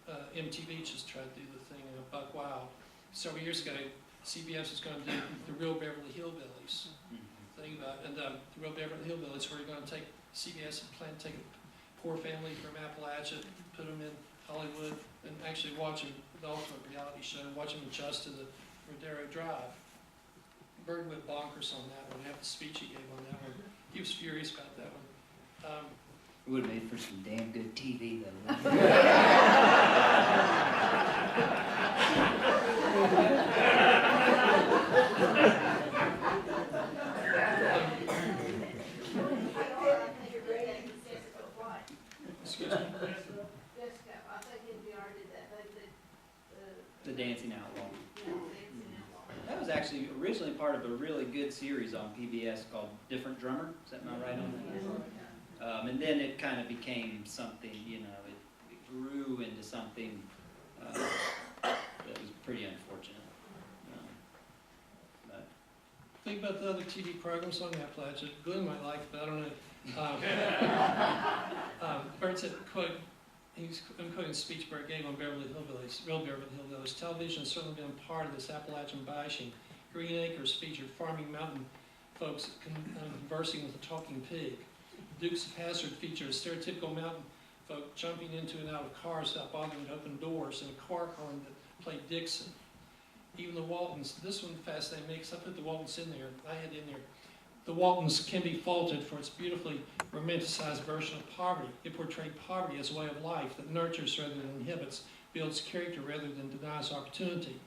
MTV just tried to do the thing, Buck Wild. Several years ago, CBS was going to do the Real Beverly Hillbillies. Thing about, and the Real Beverly Hillbillies, where you're going to take CBS and plan to take a poor family from Appalachia, put them in Hollywood, and actually watch them, the ultimate reality show, watch them adjust to the Rodeo Drive. Bird went bonkers on that one. After the speech he gave on that one, he was furious about that one. It would have made for some damn good TV, though. Excuse me. Jessica, I think NPR did that, The Dancing Outlaw. dancing outlaw. That was actually originally part of a really good series on PBS called Different Drummer. Is that not right on that? And then it kind of became something, you know, it grew into something that was pretty unfortunate. But Think about the other TV programs on Appalachia. Glenn might like it, but I don't know. Bert said, quote, I'm quoting a speech Bert gave on Beverly Hillbillies, real Beverly Hillbillies. Television has certainly been part of this Appalachian bashing. Green Acres featured farming mountain folks conversing with a talking pig. Dukes of Hazzard featured stereotypical mountain folk jumping into and out of cars without bothering to open doors, and a car horn that played Dixon. Even the Waltons, this one fascinated me because I put the Waltons in there, I had in there. The Waltons can be faulted for its beautifully romanticized version of poverty. It portrayed poverty as a way of life that nurtures rather than inhibits, builds character rather than denies opportunity.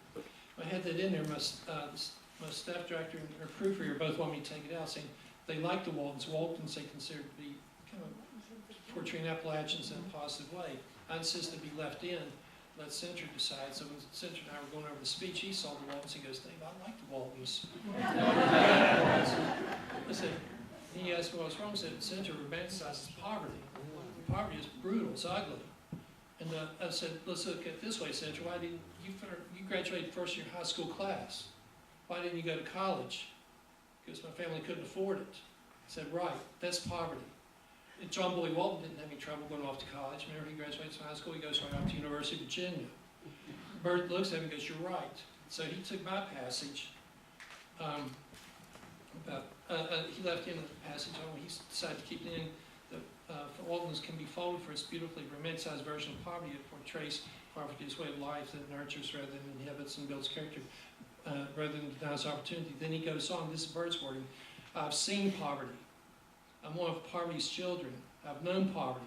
I had that in there, my staff director and her proofreader both want me to take it out, saying they like the Waltons. Waltons they consider to be kind of portraying Appalachians in a positive way. I insist it be left in, let Centre decide. So when Centre and I were going over the speech, he saw the Waltons, he goes, Dave, I like the Waltons. I said, he asked me what was wrong. I said, Centre romanticizes poverty. Poverty is brutal, it's ugly. And I said, let's look at it this way, Centre. Why didn't you graduated first year high school class? Why didn't you go to college? Because my family couldn't afford it. I said, right, that's poverty. And John Boy Walton didn't have any trouble going off to college. Whenever he graduates from high school, he goes right off to University of Virginia. Bert looks at him and goes, you're right. So he took my passage he left in the passage, he decided to keep it in. The Waltons can be folded for its beautifully romanticized version of poverty. It portrays poverty as a way of life that nurtures rather than inhibits and builds character rather than denies opportunity. Then he goes on, this is Bert's wording, I've seen poverty. I'm one of poverty's children. I've known poverty,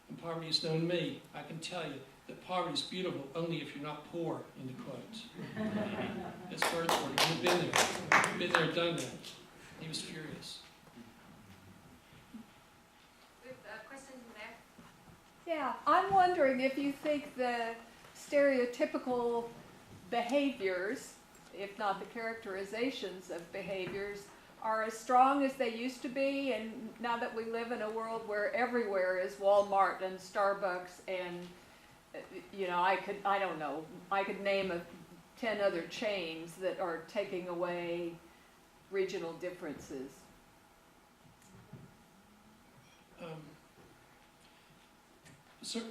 and poverty has known me. I can tell you that poverty is beautiful only if you're not poor, end of quote. It's Bert's wording. He'd been there, done that. He was furious. We have questions in there? Yeah, I'm wondering if you think the stereotypical behaviors, if not the characterizations of behaviors, are as strong as they used to be, and now that we live in a world where everywhere is Walmart and Starbucks and, you know, I could name 10 other chains that are taking away regional differences. So,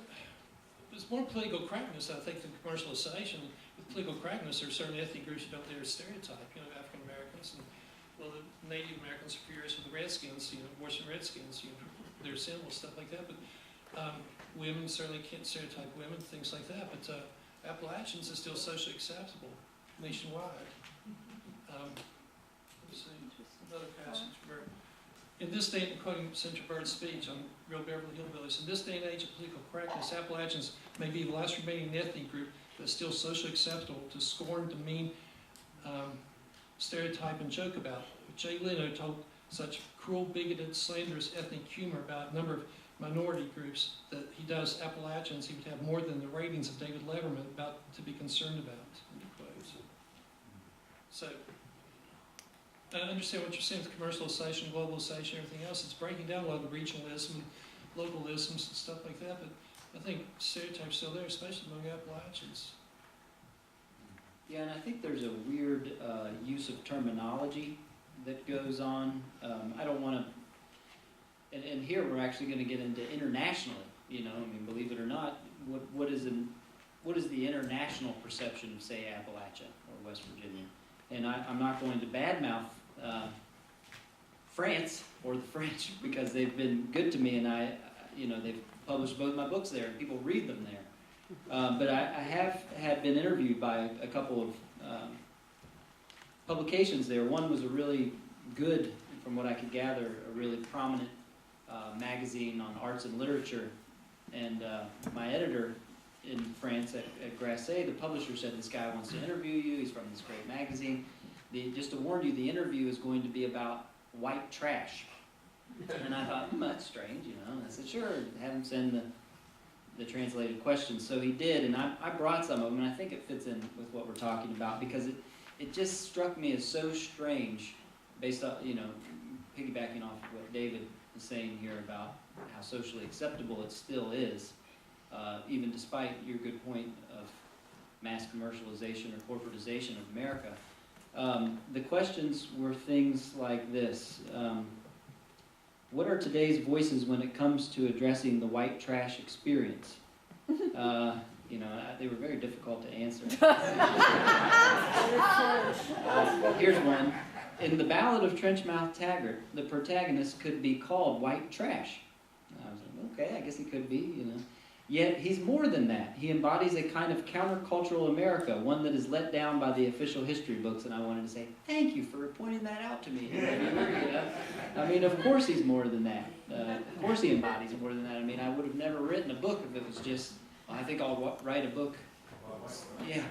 there's more political correctness, I think, than commercialization. With political correctness, there are certain ethnic groups you don't dare stereotype, you know, African Americans, and well, the Native Americans are furious with the Redskins, you know, Washington Redskins, you know, their symbols, stuff like that. But women certainly can't stereotype women, things like that. But Appalachians is still socially acceptable nationwide. Let's see, another passage where, in this day, quoting Senator Bird's speech on Real Beverly Hillbillies, in this day and age of political correctness, Appalachians may be the last remaining ethnic group that is still socially acceptable to scorn, demean, stereotype, and joke about. If Jay Leno told such cruel, bigoted, slanderous ethnic humor about a number of minority groups that he does Appalachians, he would have more than the ratings of David Letterman about to be concerned about. So, I understand what you're saying with commercialization, globalization, everything else. It's breaking down a lot of the regionalism, localisms, and stuff like that, but I think stereotypes are still there, especially among Appalachians. yeah, and I think there's a weird use of terminology that goes on. I don't want to, and here we're actually going to get into internationally. You know, I mean, believe it or not, what is the international perception of, say, Appalachia or West Virginia? And I'm not going to badmouth France or the French because they've been good to me, and they've published both my books there, and people read them there. But I have been interviewed by a couple of publications there. One was a really good, from what I could gather, a really prominent magazine on arts and literature. And my editor in France at Grasset, the publisher said, this guy wants to interview you, he's from this great magazine. Just to warn you, the interview is going to be about white trash. And I thought, that's strange, And I said, sure, have him send the translated questions. So he did, and I brought some of them, and I think it fits in with what we're talking about, because it just struck me as so strange, based on, piggybacking off of what David is saying here about how socially acceptable it still is, even despite your good point of mass commercialization or corporatization of America. The questions were things like this. What are today's voices when it comes to addressing the white trash experience? They were very difficult to answer. Here's one. In the Ballad of Trenchmouth Taggart, the protagonist could be called white trash. I was like, okay, I guess he could be, Yet he's more than that. He embodies a kind of countercultural America, one that is let down by the official history books, and I wanted to say, thank you for pointing that out to me. Of course he's more than that. Of course he embodies more than that. I would have never written a book if it was just, I think I'll write a book. Yeah,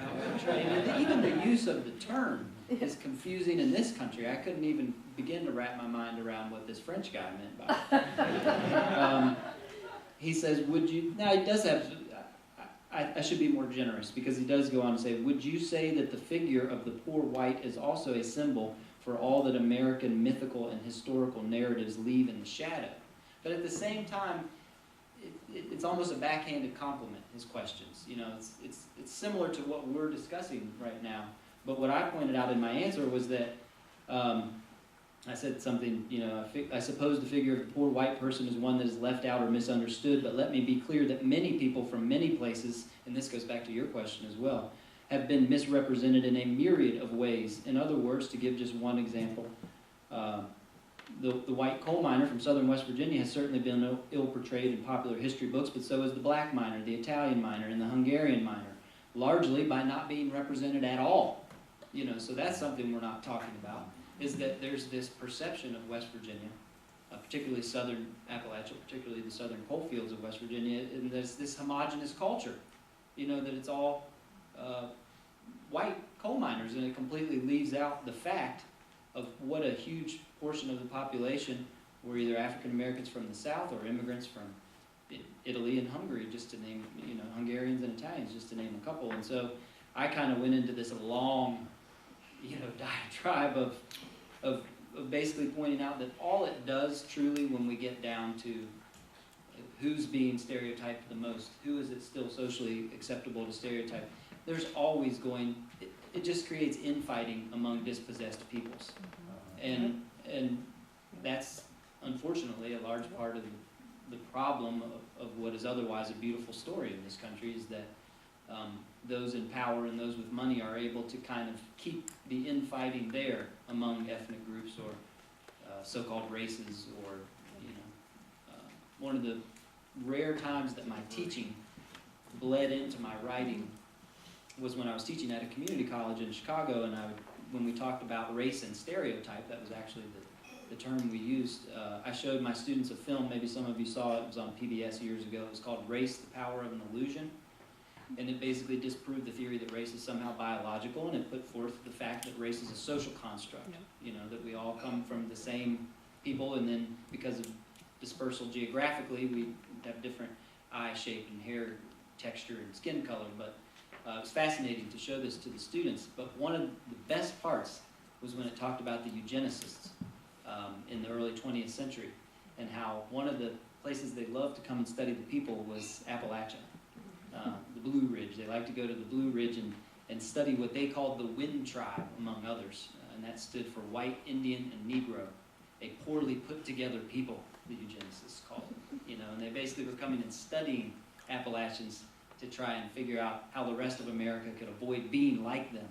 even the use of the term is confusing in this country. I couldn't even begin to wrap my mind around what this French guy meant by it. He says, now he does have, I should be more generous, because he does go on to say, would you say that the figure of the poor white is also a symbol for all that American mythical and historical narratives leave in the shadow? But at the same time, it's almost a backhanded compliment, his questions. It's similar to what we're discussing right now. But what I pointed out in my answer was that I said something, I suppose the figure of the poor white person is one that is left out or misunderstood, but let me be clear that many people from many places, and this goes back to your question as well, have been misrepresented in a myriad of ways. In other words, to give just one example, the white coal miner from southern West Virginia has certainly been ill-portrayed in popular history books, but so is the black miner, the Italian miner, and the Hungarian miner, largely by not being represented at all. So that's something we're not talking about, is that there's this perception of West Virginia, particularly southern Appalachia, particularly the southern coal fields of West Virginia, and there's this homogenous culture, that it's all white coal miners, and it completely leaves out the fact of what a huge portion of the population were either African Americans from the South or immigrants from Italy and Hungary, just to name, Hungarians and Italians, just to name a couple. And so I kind of went into this long, diatribe of basically pointing out that all it does truly when we get down to who's being stereotyped the most, who is it still socially acceptable to stereotype, there's always it just creates infighting among dispossessed peoples. And that's unfortunately a large part of the problem of what is otherwise a beautiful story in this country, is that those in power and those with money are able to kind of keep the infighting there among ethnic groups or so-called races, or one of the rare times that my teaching bled into my writing was when I was teaching at a community college in Chicago, and when we talked about race and stereotype, that was actually the term we used. I showed my students a film, maybe some of you saw it, it was on PBS years ago. It was called Race, the Power of an Illusion. And it basically disproved the theory that race is somehow biological, and it put forth the fact that race is a social construct. That we all come from the same people, and then because of dispersal geographically, we have different eye shape and hair texture and skin color. But it was fascinating to show this to the students. But one of the best parts was when it talked about the eugenicists in the early 20th century, and how one of the places they loved to come and study the people was Appalachia, the Blue Ridge. They liked to go to the Blue Ridge and study what they called the Wind Tribe, among others. And that stood for White, Indian, and Negro, a poorly put together people, the eugenicists called it. And they basically were coming and studying Appalachians to try and figure out how the rest of America could avoid being like them.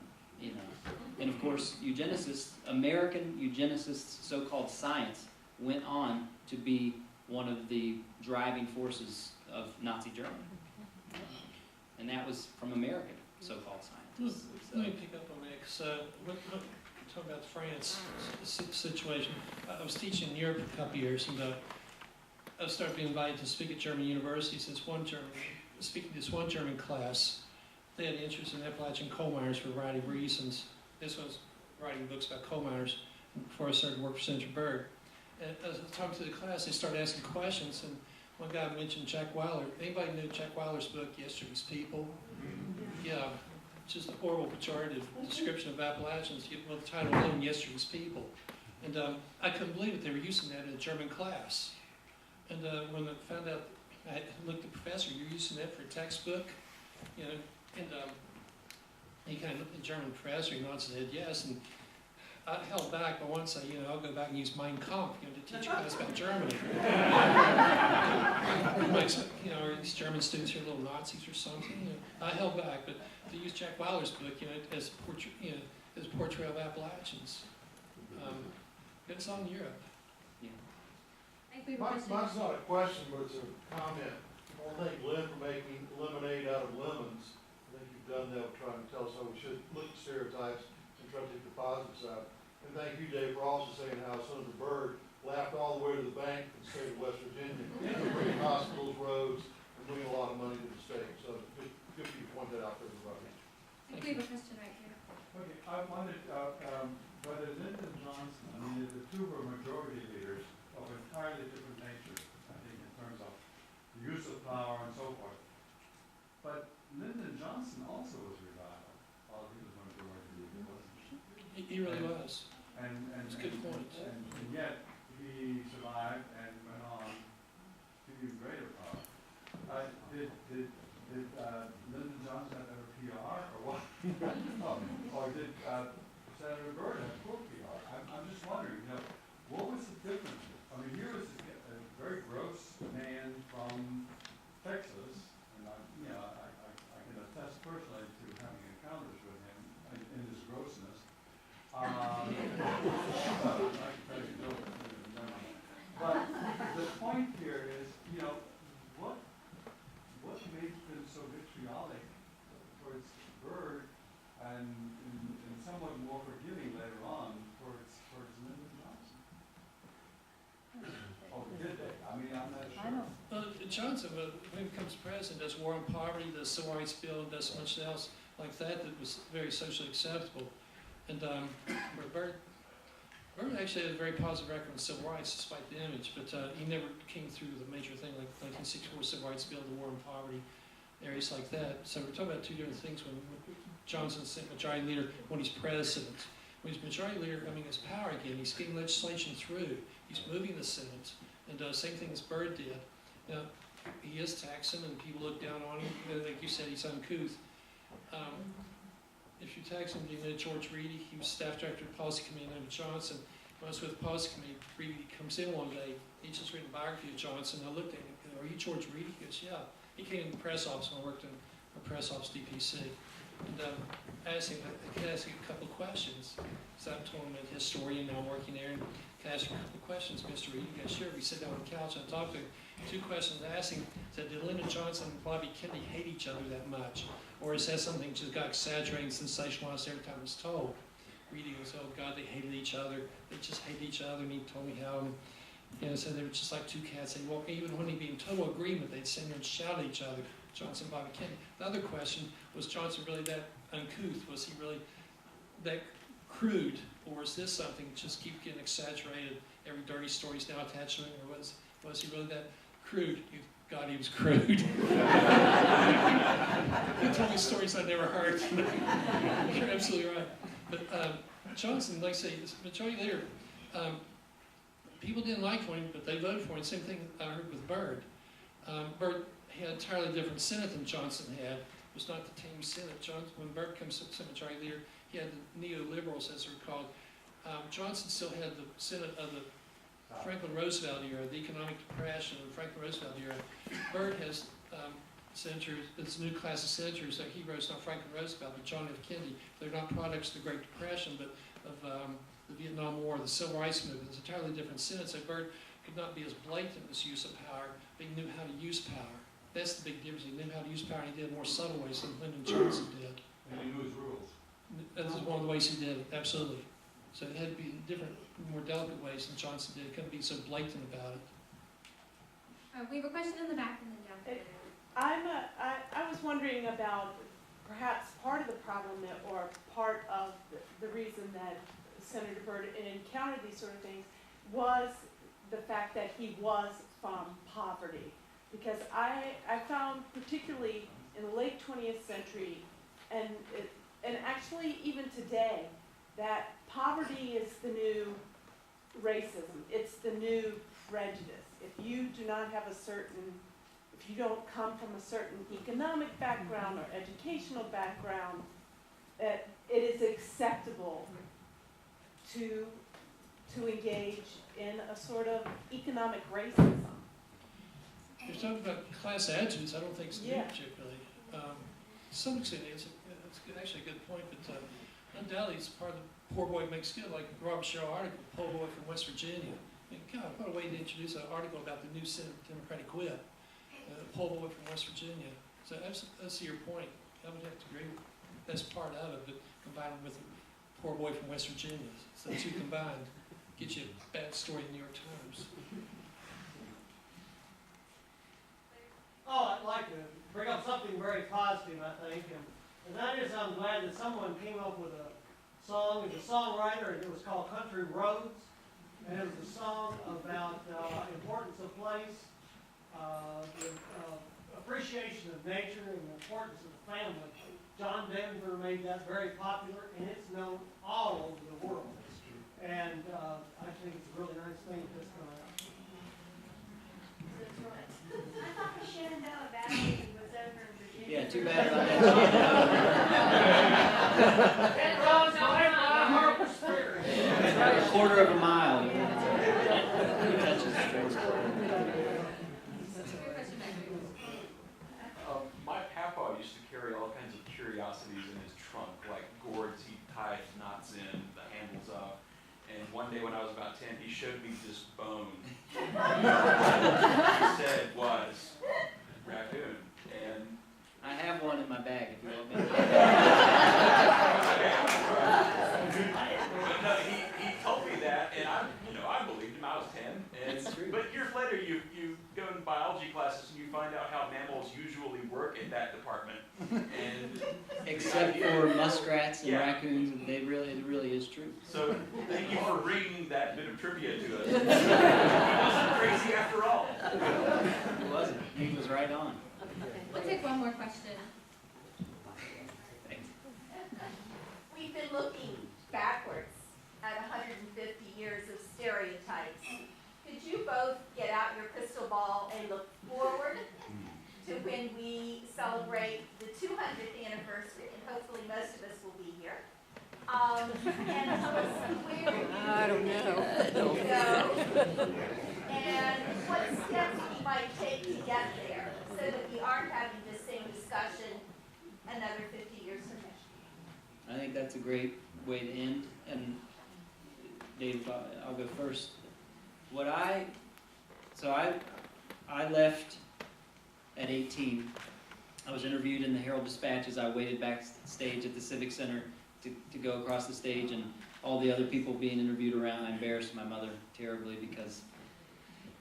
And of course, eugenicists, American eugenicists, so-called science, went on to be one of the driving forces of Nazi Germany. And that was from American so-called scientists. Let me pick up on that, because talk about France situation. I was teaching in Europe a couple years, and I started being invited to speak at German universities. This one German speaking to this one German class, they had interest in Appalachian coal miners for a variety of reasons. This was writing books about coal miners before I started to work for Senator Byrd. And as I talked to the class, they started asking questions, and one guy mentioned Jack Weiler. Anybody know Jack Weiler's book, Yesterday's People? Yeah, just a horrible pejorative description of Appalachians. Well, the title alone, Yesterday's People. And I couldn't believe it. They were using that in a German class. And when I found out, I looked at the professor, you're using that for a textbook? You know, and he kind of looked at the German professor, he nods his head yes, and I held back, but once I, I'll go back and use Mein Kampf, to teach a class about Germany. Are these German students here little Nazis or something? I held back, but to use Jack Weiler's book, as a portrayal of Appalachians. It's on Europe. I think we were Mine's not a question, but it's a comment. I want to thank Lynn for making lemonade out of lemons. I think you've done that, trying to tell us how we should look at stereotypes and try to take the positives out. And thank you, Dave, for also saying how Senator Byrd laughed all the way to the bank in the state of West Virginia, bringing hospitals, roads, and bringing a lot of money to the state. So good for you to point that out for everybody. I think we have a question right here. Okay, I wanted, whether Lyndon Johnson, the two were majority leaders of entirely different nature, I think, in terms of the use of power and so forth. But Lyndon Johnson also was reviled while he was majority leader, wasn't he? He really was. That's a good point. And yet, he survived and went on to even greater power. Did Lyndon Johnson have better PR or what? Or did Senator Byrd have poor PR? I'm just wondering, what was the difference? I mean, here was a very gross man from Texas, and I can attest personally to having encounters with him in his grossness. But the point here is, what made him so vitriolic towards Byrd and somewhat more forgiving later on towards Lyndon Johnson? Oh, did they? I mean, I'm not sure. Johnson, when he becomes president, does war on poverty, does civil rights bill, does so much else like that was very socially acceptable. And Byrd actually had a very positive record on civil rights despite the image, but he never came through the major thing like the 1964 civil rights bill, the war on poverty, areas like that. So we're talking about two different things. When Johnson's majority leader, when he's president. When he's majority leader, his power again, he's getting legislation through. He's moving the Senate, and same thing as Byrd did. Now, he is Texan, and people look down on him. Like you said, he's uncouth. If you Texan, you know George Reedy, he was staff director of the policy committee under Johnson. When I was with the policy committee, Reedy comes in one day, he just written a biography of Johnson. I looked at him, are you George Reedy? He goes, yeah. He came in the press office when I worked in a press office DPC. And I asked him, I could ask you a couple of questions. So I told him I'm a historian, now I'm working there, and can I ask you a couple of questions, Mr. Reedy? He goes, sure. We sit down on the couch and I talked to him. Two questions I asked him, said, did Lyndon Johnson and Bobby Kennedy hate each other that much? Or is that something just got exaggerated and sensationalized every time it's told? Reedy goes, oh God, they hated each other. They just hated each other, and he told me how. And so they were just like two cats. They walk, even when they'd be in total agreement, they'd sit there and shout at each other, Johnson, Bobby Kennedy. The other question, was Johnson really that uncouth? Was he really that crude? Or is this something that just keep getting exaggerated? Every dirty story's now attached to it, or was he really that crude? God, he was crude. He told me stories I never heard. You're absolutely right. But Johnson, like I say, is majority leader. People didn't like him, but they voted for him. Same thing I heard with Byrd. Byrd had an entirely different Senate than Johnson had. It was not the team Senate. When Byrd comes to majority leader, he had the neoliberals, as they're called. Johnson still had the Senate of the Franklin Roosevelt era, the economic depression of the Franklin Roosevelt era. Byrd has senators, this new class of senators that he wrote, not Franklin Roosevelt, but John F. Kennedy. They're not products of the Great Depression, but of the Vietnam War, the Civil Rights Movement. It's entirely different Senate. So Byrd could not be as blatant in his use of power, but he knew how to use power. That's the big difference. He knew how to use power, and he did it in more subtle ways than Lyndon Johnson did. And he knew his rules. That's one of the ways he did it, absolutely. So it had to be in different, more delicate ways than Johnson did. It couldn't be so blatant about it. We have a question in the back and then down there. I was wondering about perhaps part of the problem or part of the reason that Senator Byrd encountered these sort of things was the fact that he was from poverty. Because I found particularly in the late 20th century and actually even today that poverty is the new racism. It's the new prejudice. If you do not have if you don't come from a certain economic background or educational background, that it is acceptable to engage in a sort of economic racism. You're talking about class adjuncts, I don't think it's new Yeah. particularly. To some extent, it's actually a good point, but undoubtedly it's part of the Poor Boy Makes Good, like Robert Sherrill article, Poor Boy from West Virginia. And God, what a way to introduce an article about the new Senate Democratic Whip, Poor Boy from West Virginia. So that's your point. I would have to agree. That's part of it, but combined with Poor Boy from West Virginia. So the two combined get you a bad story in the New York Times. Oh, I'd like to bring up something very positive, I think, and that is I'm glad that someone came up with a song, as a songwriter, and it was called Country Roads, and it was a song about importance of place, the appreciation of nature, and the importance of the family. John Denver made that very popular, and it's known all over the world. And I think it's a really nice thing that's come out. I thought the Shenandoah Valley was over in Virginia. Yeah, too bad about that. A quarter of a mile. My papa used to carry all kinds of curiosities in his trunk, like gourds he'd tie knots in, the handles up. And one day when I was about 10, he showed me this bone. He said was raccoon. And I have one in my bag if you want me. But no, he told me that, and I believed him. I was 10. And, That's true. but years later, you go in biology classes and you find out how mammals usually work in that department. And Except for muskrats and raccoons, and it really is true. So thank you for reading that bit of trivia to us. He wasn't crazy after all. He wasn't. He was right on. We'll take one more question. Thanks. We've been looking backwards at 150 years of stereotypes. Could you both get out your crystal ball and look forward to when we celebrate the 200th anniversary, and hopefully most of us will be here, and tell us where I don't know. go, and what steps we might take to get there, so that we aren't having this same discussion another 50 years from now. I think that's a great way to end. And Dave, I'll go first. I left at 18. I was interviewed in the Herald Dispatch as I waited backstage at the Civic Center to go across the stage, and all the other people being interviewed around. I embarrassed my mother terribly because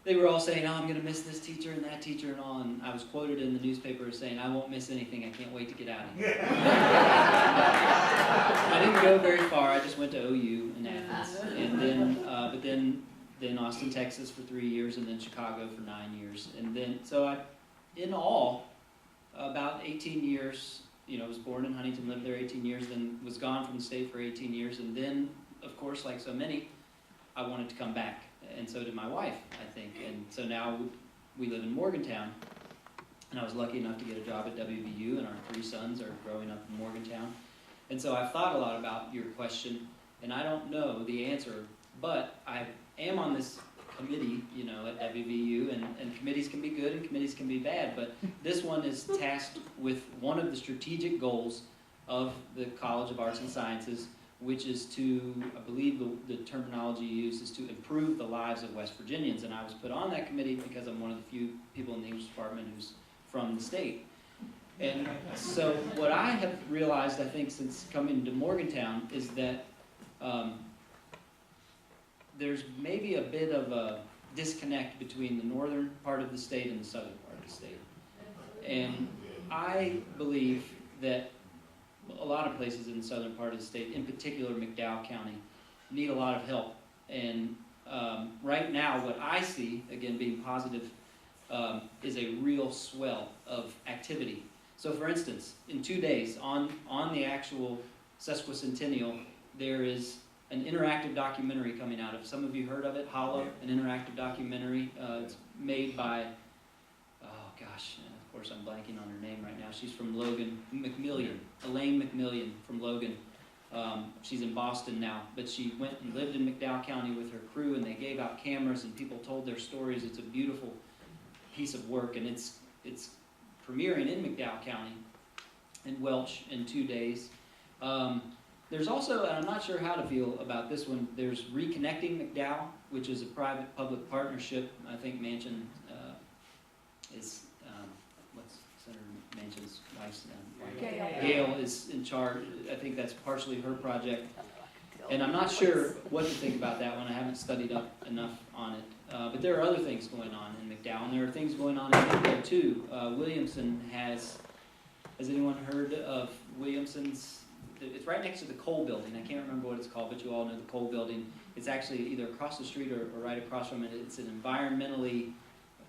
they were all saying, "Oh, I'm going to miss this teacher and that teacher and all." And I was quoted in the newspaper as saying, "I won't miss anything. I can't wait to get out of here." I didn't go very far. I just went to OU in Athens, and then then Austin, Texas for 3 years, and then Chicago for 9 years, and then in all, about 18 years. Was born in Huntington, lived there 18 years, then was gone from the state for 18 years, and then, of course, like so many, I wanted to come back, and so did my wife, I think, and so now we live in Morgantown, and I was lucky enough to get a job at WVU, and our 3 sons are growing up in Morgantown, and so I've thought a lot about your question, and I don't know the answer, but I am on this committee, at WVU, and committees can be good and committees can be bad, but this one is tasked with one of the strategic goals of the College of Arts and Sciences, which is to, I believe the terminology used is to improve the lives of West Virginians, and I was put on that committee because I'm one of the few people in the English department who's from the state. And so what I have realized, I think, since coming to Morgantown is that there's maybe a bit of a disconnect between the northern part of the state and the southern part of the state. And I believe that a lot of places in the southern part of the state, in particular McDowell County, need a lot of help. And right now, what I see, again being positive, is a real swell of activity. So for instance, in 2 days, on the actual sesquicentennial, there is an interactive documentary coming out. Have some of you heard of it? Hollow, an interactive documentary. It's made by, oh gosh, of course I'm blanking on her name right now. She's from Logan, Elaine McMillian from Logan. She's in Boston now, but she went and lived in McDowell County with her crew, and they gave out cameras and people told their stories. It's a beautiful piece of work, and it's premiering in McDowell County in Welch in 2 days. There's also, and I'm not sure how to feel about this one, there's Reconnecting McDowell, which is a private-public partnership. I think Manchin is, what's Senator Manchin's wife's name? Gail is in charge. I think that's partially her project. And I'm not sure what to think about that one. I haven't studied up enough on it. But there are other things going on in McDowell, and there are things going on in Midvale too. Williamson has anyone heard of Williamson's? It's right next to the coal building. I can't remember what it's called, but you all know the coal building. It's actually either across the street or right across from it. It's an environmentally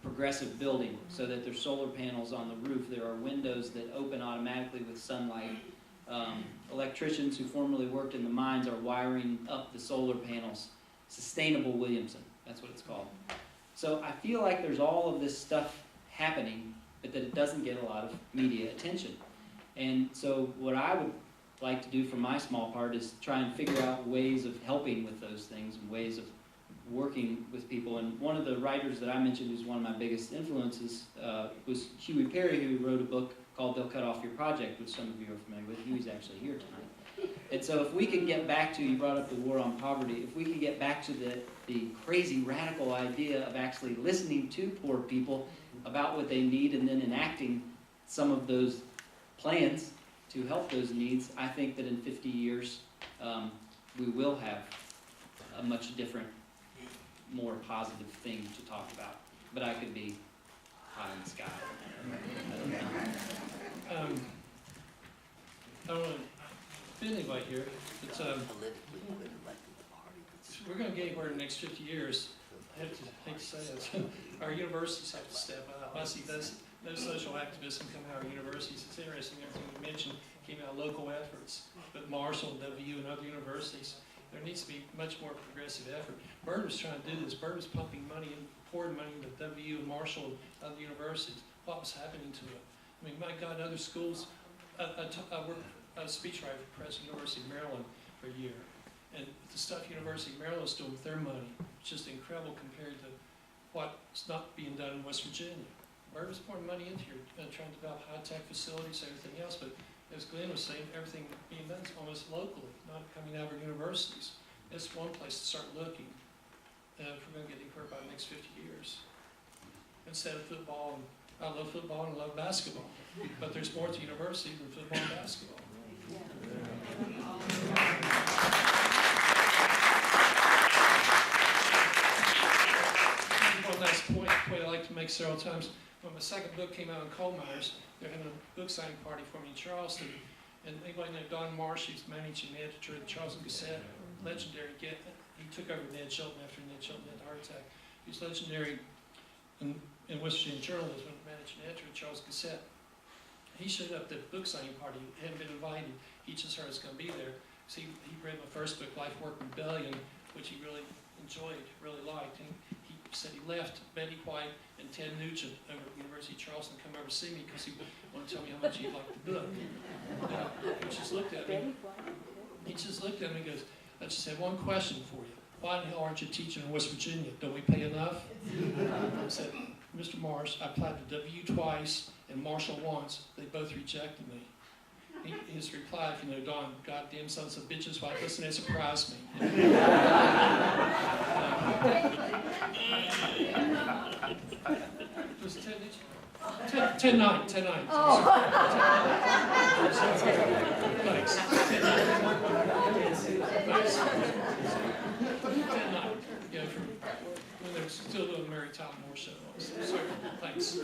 progressive building, so that there's solar panels on the roof. There are windows that open automatically with sunlight. Electricians who formerly worked in the mines are wiring up the solar panels. Sustainable Williamson, that's what it's called. So I feel like there's all of this stuff happening, but that it doesn't get a lot of media attention. And so what I would like to do for my small part is try and figure out ways of helping with those things and ways of working with people. And one of the writers that I mentioned who's one of my biggest influences was Huey Perry, who wrote a book called They'll Cut Off Your Project, which some of you are familiar with. Huey's actually here tonight. And so if we could get back to, you brought up the war on poverty, if we could get back to the crazy radical idea of actually listening to poor people about what they need and then enacting some of those plans to help those needs, I think that in 50 years we will have a much different, more positive thing to talk about. But I could be high in the sky. I don't know. I don't want to offend anybody here, but we're going to get anywhere in the next 50 years. I hate to say this. Our universities have to step up. I see no social activism coming out of universities. It's interesting, everything you mentioned came out of local efforts, but Marshall, WU, and other universities, there needs to be much more progressive effort. Byrd was trying to do this. Byrd was pumping money in, pouring money into WU and Marshall and other universities. What was happening to it? I mean, my God, other schools, I worked as a speechwriter for President University of Maryland for a year. And the stuff University of Maryland is doing with their money, it's just incredible compared to what's not being done in West Virginia. Byrd was pouring money into here, trying to develop high-tech facilities, everything else, but as Glenn was saying, everything being done is almost locally, not coming out of our universities. That's one place to start looking if we're going to get anywhere by the next 50 years. Instead of football, and I love football and I love basketball, but there's more to university than football and basketball. One last point I like to make several times. When my second book came out on coal miners, they're having a book signing party for me in Charleston. And anybody know Don Marsh, he's managing editor of the Charleston Gazette, legendary. He took over Ned Shelton after Ned Shelton had a heart attack. He's legendary in West Virginia journalism, managing editor of the Charleston Gazette. He showed up at the book signing party. He hadn't been invited. He just heard I was going to be there. So he read my first book, Life, Work, Rebellion, which he really enjoyed, really liked. And he said he left Betty White and Ted Nugent over at the University of Charleston come over to see me because he wanted to tell me how much he liked the book. He just looked at me. He just looked at me and goes, I just had one question for you. Why the hell aren't you teaching in West Virginia? Don't we pay enough? I said, Mr. Marsh, I applied to WU twice and Marshall once. They both rejected me. His reply, if you know Don, goddamn sons of bitches, why doesn't it surprise me? It was 10-9. Oh. Thanks. 10-9. Yeah, when they're still doing Mary Tyler Moore show. So, thanks.